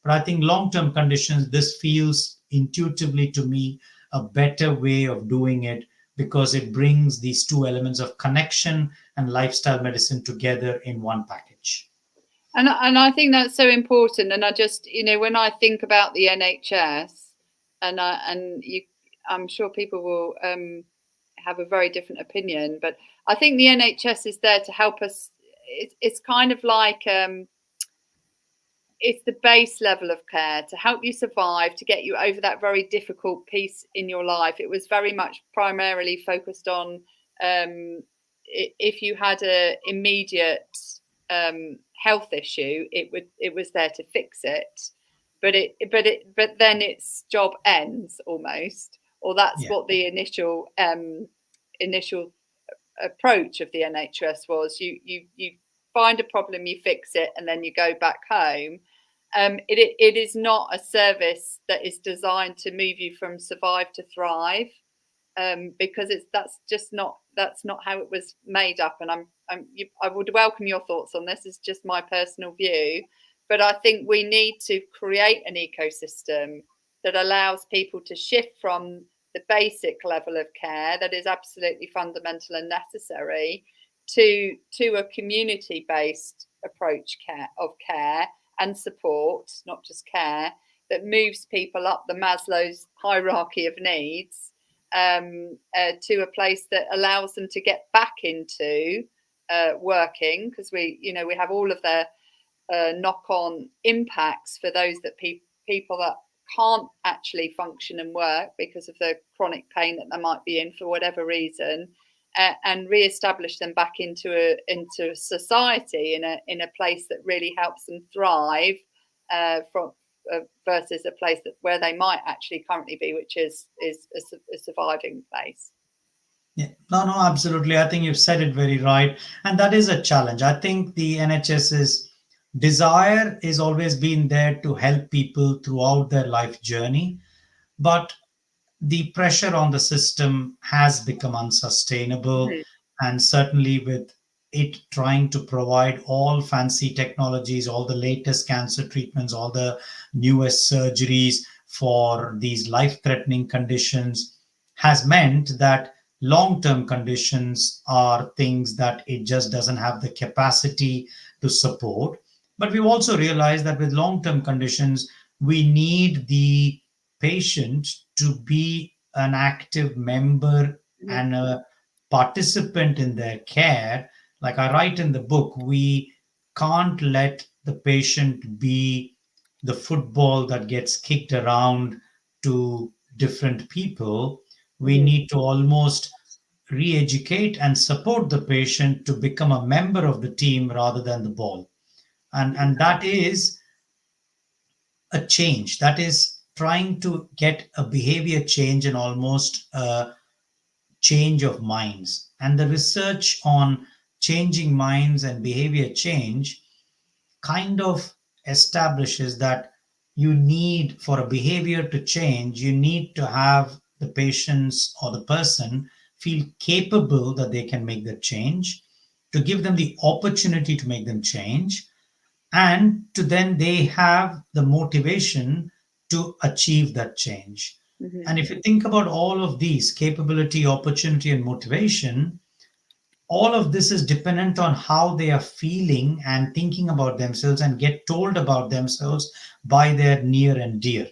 But I think long-term conditions, this feels intuitively to me a better way of doing it, because it brings these two elements of connection and lifestyle medicine together in one package. And I think that's so important. And I just, when I think about the NHS, I'm sure people will have a very different opinion, but I think the NHS is there to help us. It's kind of like it's the base level of care to help you survive, to get you over that very difficult piece in your life. It was very much primarily focused on if you had a immediate health issue, it was there to fix it, but then its job ends almost, or that's what the initial approach of the NHS was. You find a problem, you fix it, and then you go back home. It is not a service that is designed to move you from survive to thrive, because that's not how it was made up. And I would welcome your thoughts on this. It's just my personal view, but I think we need to create an ecosystem that allows people to shift from the basic level of care that is absolutely fundamental and necessary to a community-based approach of care and support, not just care, that moves people up the Maslow's hierarchy of needs to a place that allows them to get back into working, because we have all of the knock-on impacts for those that people that can't actually function and work because of the chronic pain that they might be in for whatever reason, and re-establish them back into society in a place that really helps them thrive versus a place where they might actually currently be, which is a surviving place. Yeah, no, absolutely. I think you've said it very right, and that is a challenge. I think the NHS's desire is always been there to help people throughout their life journey, but the pressure on the system has become unsustainable. And certainly with it trying to provide all fancy technologies, all the latest cancer treatments, all the newest surgeries for these life-threatening conditions, has meant that long-term conditions are things that it just doesn't have the capacity to support. But we've also realized that with long-term conditions, we need the patient to be an active member and a participant in their care. Like I write in the book, we can't let the patient be the football that gets kicked around to different people. We need to almost re-educate and support the patient to become a member of the team rather than the ball. And that is a change. That is trying to get a behavior change and almost a change of minds. And the research on changing minds and behavior change kind of establishes that you need, for a behavior to change, you need to have the patients or the person feel capable that they can make that change, to give them the opportunity to make them change, and to then they have the motivation to achieve that change. And if you think about all of these, capability, opportunity, and motivation, all of this is dependent on how they are feeling and thinking about themselves and get told about themselves by their near and dear.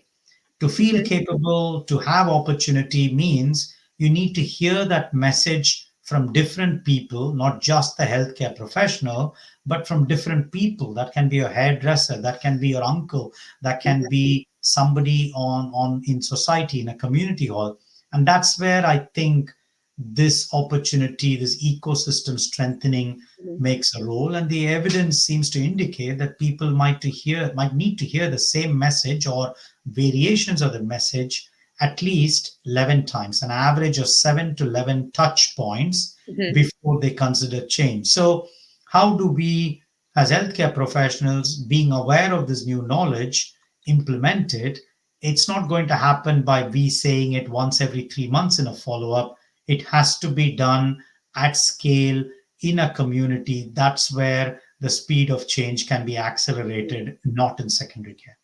To feel capable, to have opportunity means you need to hear that message from different people, not just the healthcare professional, but from different people. That can be your hairdresser, that can be your uncle, that can be somebody on in society, in a community hall. And that's where I think this opportunity, this ecosystem strengthening makes a role. And the evidence seems to indicate that people might need to hear the same message or variations of the message at least 11 times, an average of 7 to 11 touch points before they consider change. So how do we, as healthcare professionals, being aware of this new knowledge, implement it? It's not going to happen by we saying it once every 3 months in a follow-up. It has to be done at scale in a community. That's where the speed of change can be accelerated, not in secondary care.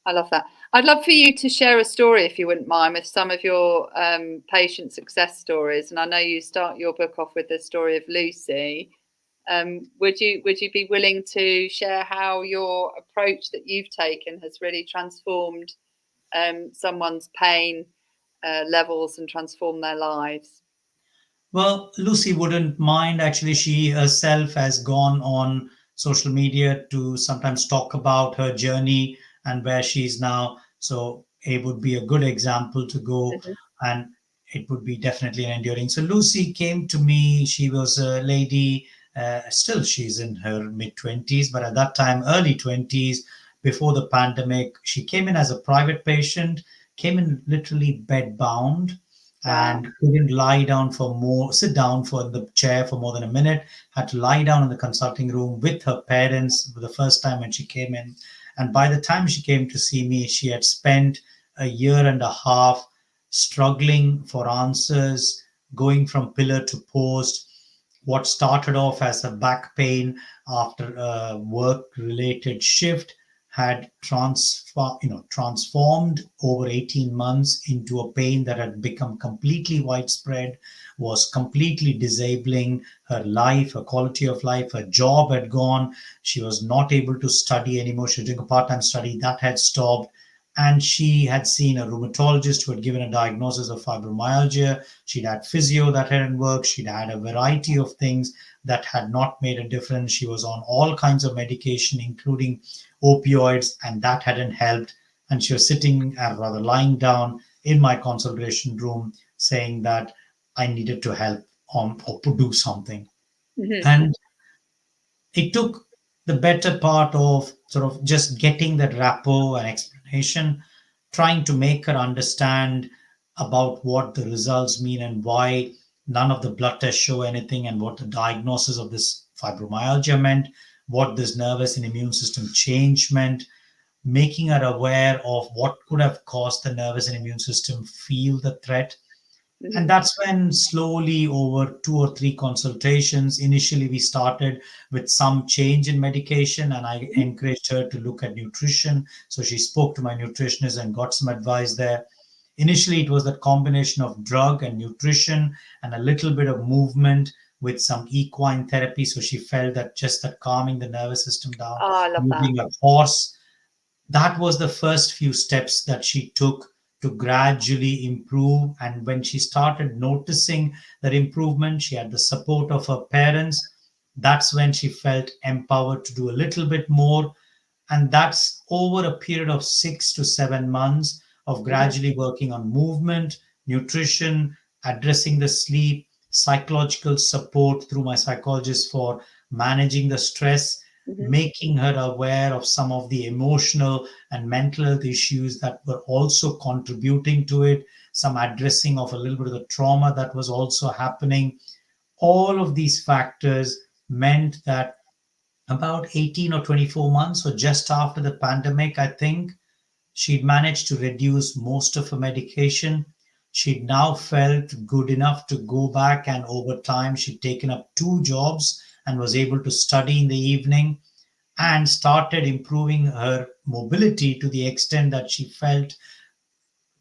I love that. I'd love for you to share a story, if you wouldn't mind, with some of your patient success stories. And I know you start your book off with the story of Lucy. Would you be willing to share how your approach that you've taken has really transformed someone's pain levels and transformed their lives? Well, Lucy wouldn't mind. Actually, she herself has gone on social media to sometimes talk about her journey and where she's now. So it would be a good example to go, Mhm. and it would be definitely an enduring. So Lucy came to me. She was a lady, still she's in her mid 20s, but at that time, early 20s, before the pandemic. She came in as a private patient, came in literally bed bound Wow. and couldn't sit down for the chair for more than a minute, had to lie down in the consulting room with her parents for the first time when she came in. And by the time she came to see me, she had spent a year and a half struggling for answers, going from pillar to post. What started off as a back pain after a work related shift had transformed over 18 months into a pain that had become completely widespread, was completely disabling her life, her quality of life. Her job had gone. She was not able to study anymore. She was doing a part-time study that had stopped. And she had seen a rheumatologist who had given a diagnosis of fibromyalgia. She'd had physio that hadn't worked. She'd had a variety of things that had not made a difference. She was on all kinds of medication, including opioids, and that hadn't helped. And she was sitting, rather lying down in my consultation room, saying that I needed to help or to do something. Mhm. And it took the better part of sort of just getting that rapport and explanation, trying to make her understand about what the results mean and why none of the blood tests show anything, and what the diagnosis of this fibromyalgia meant, what this nervous and immune system change meant, making her aware of what could have caused the nervous and immune system feel the threat. And Mhm. that's when slowly, over 2 or 3 consultations, initially we started with some change in medication, and I Mhm. encouraged her to look at nutrition. So she spoke to my nutritionist and got some advice there. Initially, it was that combination of drug and nutrition and a little bit of movement with some equine therapy. So she felt that just that calming the nervous system down, Oh, I love that. using a horse, that was the first few steps that she took to gradually improve. And when she started noticing that improvement, she had the support of her parents. That's when she felt empowered to do a little bit more. And that's over a period of 6 to 7 months of Mhm. gradually working on movement, nutrition, addressing the sleep, psychological support through my psychologist for managing the stress, Mhm. making her aware of some of the emotional and mental health issues that were also contributing to it, some addressing of a little bit of the trauma that was also happening. All of these factors meant that about 18 or 24 months, or just after the pandemic, I think, she'd managed to reduce most of her medication. She'd now felt good enough to go back, and over time, she'd taken up 2 jobs and was able to study in the evening and started improving her mobility to the extent that she felt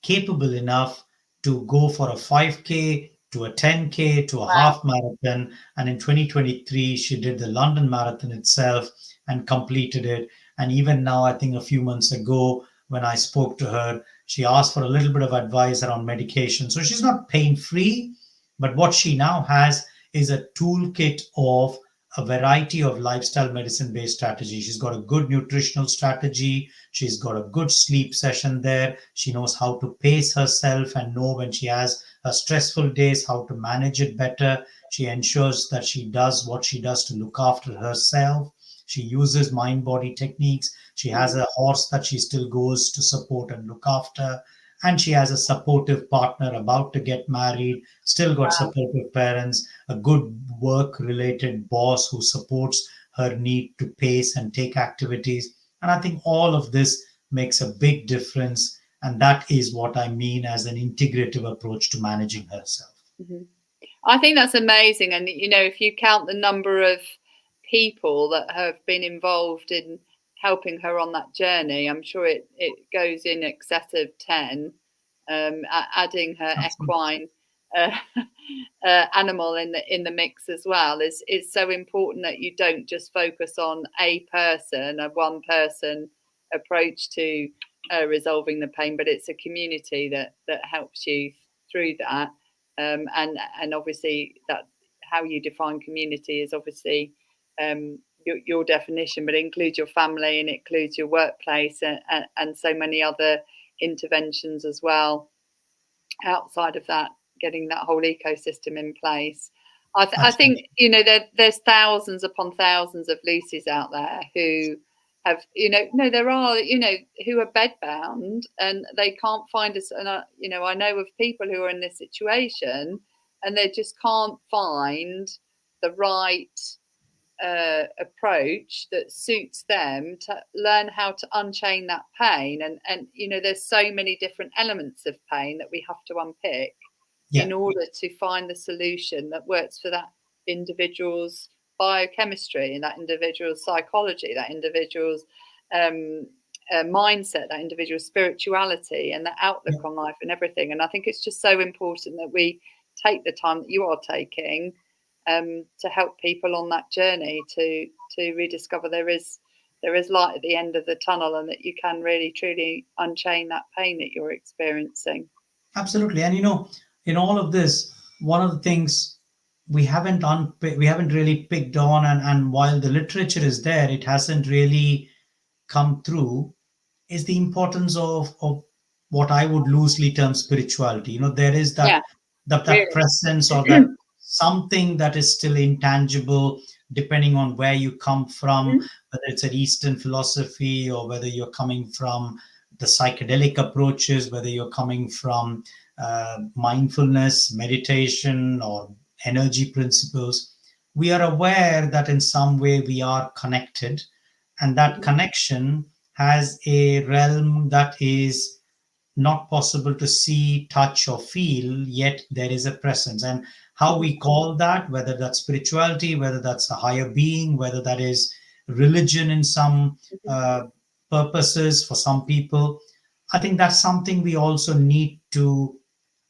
capable enough to go for a 5K, to a 10K, to a Wow. half marathon. And in 2023, she did the London Marathon itself and completed it. And even now, I think a few months ago, when I spoke to her, she asked for a little bit of advice around medication. So she's not pain free, but what she now has is a toolkit of a variety of lifestyle medicine based strategies. She's got a good nutritional strategy. She's got a good sleep session there. She knows how to pace herself and know when she has a stressful days, how to manage it better. She ensures that she does what she does to look after herself. She uses mind body techniques. She has Mhm. a horse that she still goes to support and look after. And she has a supportive partner about to get married, still got Wow. supportive parents, a good work related boss who supports her need to pace and take activities. And I think all of this makes a big difference. And that is what I mean as an integrative approach to managing herself. Mhm. I think that's amazing. And, if you count the number of people that have been involved in helping her on that journey. I'm sure it goes in excess of 10, adding her equine animal in the mix as well is so important, that you don't just focus on a one person approach to resolving the pain, but it's a community that helps you through that. And obviously that how you define community is obviously your definition, but it includes your family and it includes your workplace and so many other interventions as well outside of that, getting that whole ecosystem in place. I think, you know, there's thousands upon thousands of Lucys out there who have, you know, no, there are, you know, who are bedbound and they can't find us. And, you know, I know of people who are in this situation and they just can't find the right approach that suits them to learn how to unchain that pain. And you know, there's so many different elements of pain that we have to unpick in order to find the solution that works for that individual's biochemistry and that individual's psychology, that individual's mindset, that individual's spirituality and the outlook on life and everything. And I think it's just so important that we take the time that you are taking to help people on that journey to rediscover there is light at the end of the tunnel, and that you can really truly unchain that pain that you're experiencing. Absolutely. And you know, in all of this, one of the things we haven't really picked on, and while the literature is there, it hasn't really come through, is the importance of what I would loosely term spirituality. You know, there is that really presence, or that something that is still intangible, depending on where you come from, whether it's an Eastern philosophy or whether you're coming from the psychedelic approaches, whether you're coming from mindfulness, meditation, or energy principles. We are aware that in some way we are connected, and that connection has a realm that is not possible to see, touch, or feel, yet there is a presence. And how we call that, whether that's spirituality, whether that's a higher being, whether that is religion in some purposes for some people, I think that's something we also need to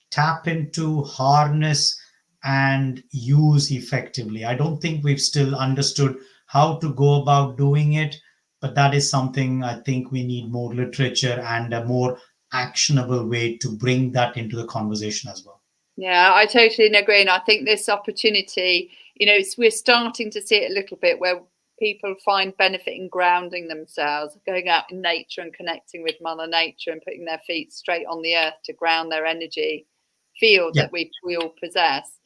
tap into, harness, and use effectively. I don't think we've still understood how to go about doing it, but that is something I think we need more literature and a more actionable way to bring that into the conversation as well. Yeah, I totally agree. And I think this opportunity, you know, we're starting to see it a little bit where people find benefit in grounding themselves, going out in nature and connecting with Mother Nature and putting their feet straight on the earth to ground their energy field that we all possess,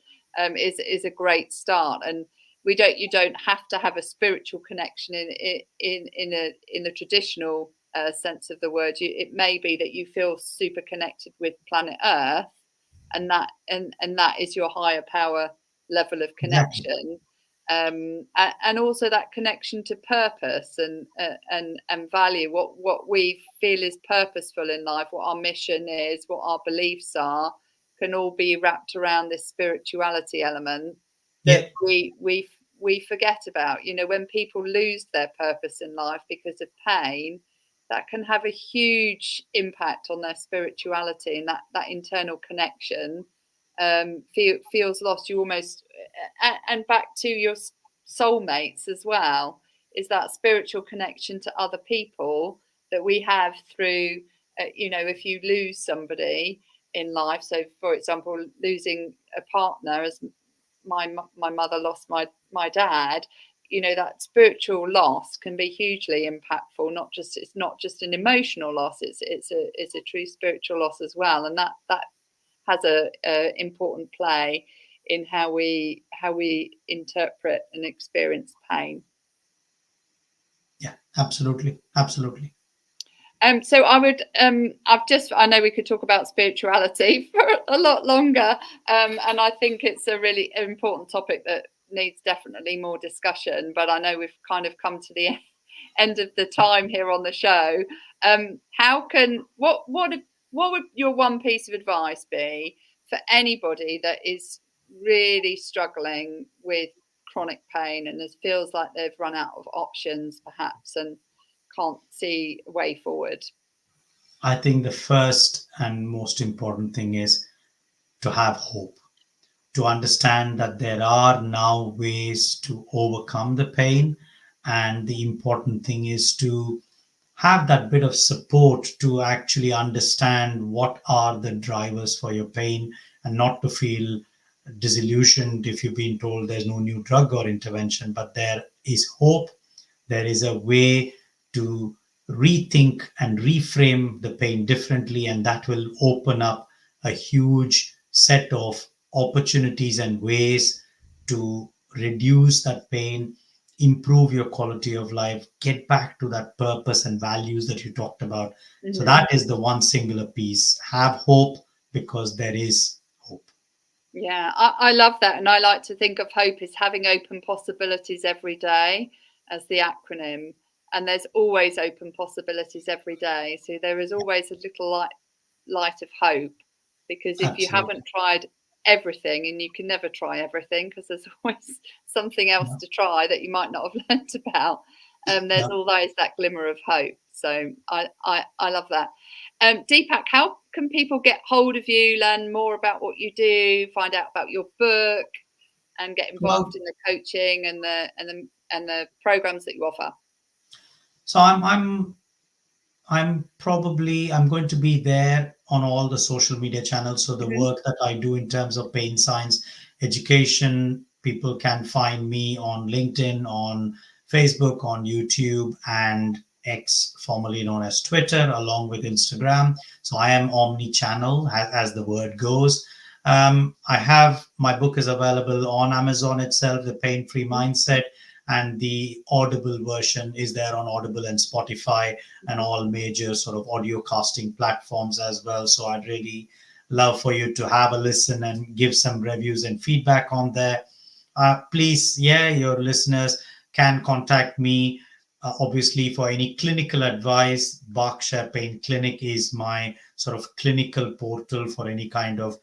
is a great start. And you don't have to have a spiritual connection in the traditional sense of the word. It may be that you feel super connected with planet Earth, and that is your higher power level of connection. And also that connection to purpose and value, what we feel is purposeful in life, what our mission is, what our beliefs are, can all be wrapped around this spirituality element that we forget about. You know, when people lose their purpose in life because of pain, that can have a huge impact on their spirituality, and that internal connection feels lost. You almost, and back to your soulmates as well, is that spiritual connection to other people that we have through, you know, if you lose somebody in life. So, for example, losing a partner, as my mother lost my dad. You know, that spiritual loss can be hugely impactful. It's not just an emotional loss. It's a true spiritual loss as well, and that has a important play in how we interpret and experience pain. Yeah, absolutely. So I would, I know we could talk about spirituality for a lot longer, and I think it's a really important topic that needs definitely more discussion. But I know we've kind of come to the end of the time here on the show. What would your one piece of advice be for anybody that is really struggling with chronic pain and feels like they've run out of options, perhaps, and can't see a way forward? I think the first and most important thing is to have hope, to understand that there are now ways to overcome the pain. And the important thing is to have that bit of support to actually understand what are the drivers for your pain, and not to feel disillusioned if you've been told there's no new drug or intervention. But there is hope. There is a way to rethink and reframe the pain differently, and that will open up a huge set of opportunities and ways to reduce that pain, improve your quality of life, get back to that purpose and values that you talked about. So that is the one singular piece. Have hope, because there is hope. Yeah, I love that. And I like to think of hope as having open possibilities every day as the acronym. And there's always open possibilities every day. So there is always a little light of hope, because if you Absolutely. haven't tried everything, and you can never try everything because there's always something else Yeah. to try that you might not have learnt about, there's Yeah. always that glimmer of hope. So I love that. Deepak, how can people get hold of you, learn more about what you do, find out about your book, and get Well, involved in the coaching and the programs that you offer? so I'm going to be there on all the social media channels. So the work that I do in terms of pain science education, people can find me on LinkedIn, on Facebook, on YouTube, and X, formerly known as Twitter, along with Instagram. So I am omni-channel, as the word goes. I have my book is available on Amazon itself, The Pain-Free Mindset, and the Audible version is there on Audible and Spotify and all major sort of audio casting platforms as well. So I'd really love for you to have a listen and give some reviews and feedback on there. Please, yeah, your listeners can contact me. Obviously, for any clinical advice, Berkshire Pain Clinic is my sort of clinical portal for any kind of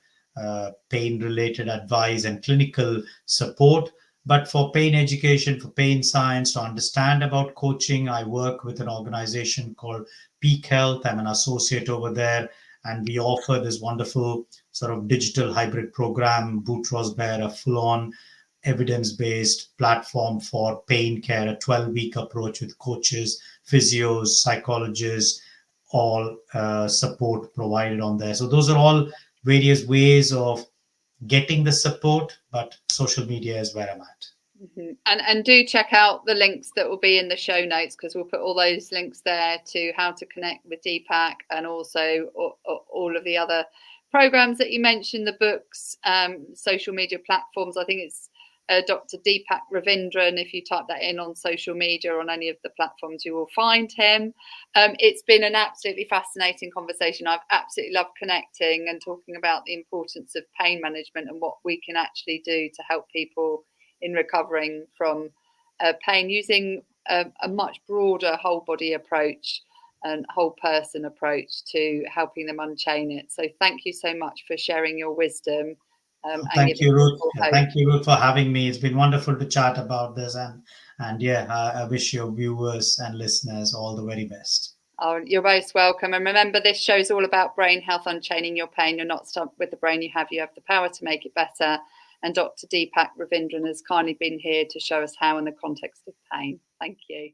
pain related advice and clinical support. But for pain education, for pain science, to understand about coaching, I work with an organization called Peak Health. I'm an associate over there, and we offer this wonderful sort of digital hybrid program, Boutros Bear, a full-on evidence-based platform for pain care, a 12-week approach with coaches, physios, psychologists, all support provided on there. So those are all various ways of getting the support, but social media is where I'm at. And do check out the links that will be in the show notes, because we'll put all those links there to how to connect with Deepak, and also all of the other programs that you mentioned, the books, social media platforms. I think it's Dr Deepak Ravindran. If you type that in on social media, on any of the platforms, you will find him. It's been an absolutely fascinating conversation. I've absolutely loved connecting and talking about the importance of pain management and what we can actually do to help people in recovering from pain, using a much broader whole body approach and whole person approach to helping them unchain it. So thank you so much for sharing your wisdom. And Thank giving you, Ruth. people hope. Thank you, Ruth, for having me. It's been wonderful to chat about this, and yeah, I wish your viewers and listeners all the very best. Oh, you're most welcome. And remember, this show is all about brain health, unchaining your pain. You're not stuck with the brain you have the power to make it better. And Dr. Deepak Ravindran has kindly been here to show us how in the context of pain. Thank you.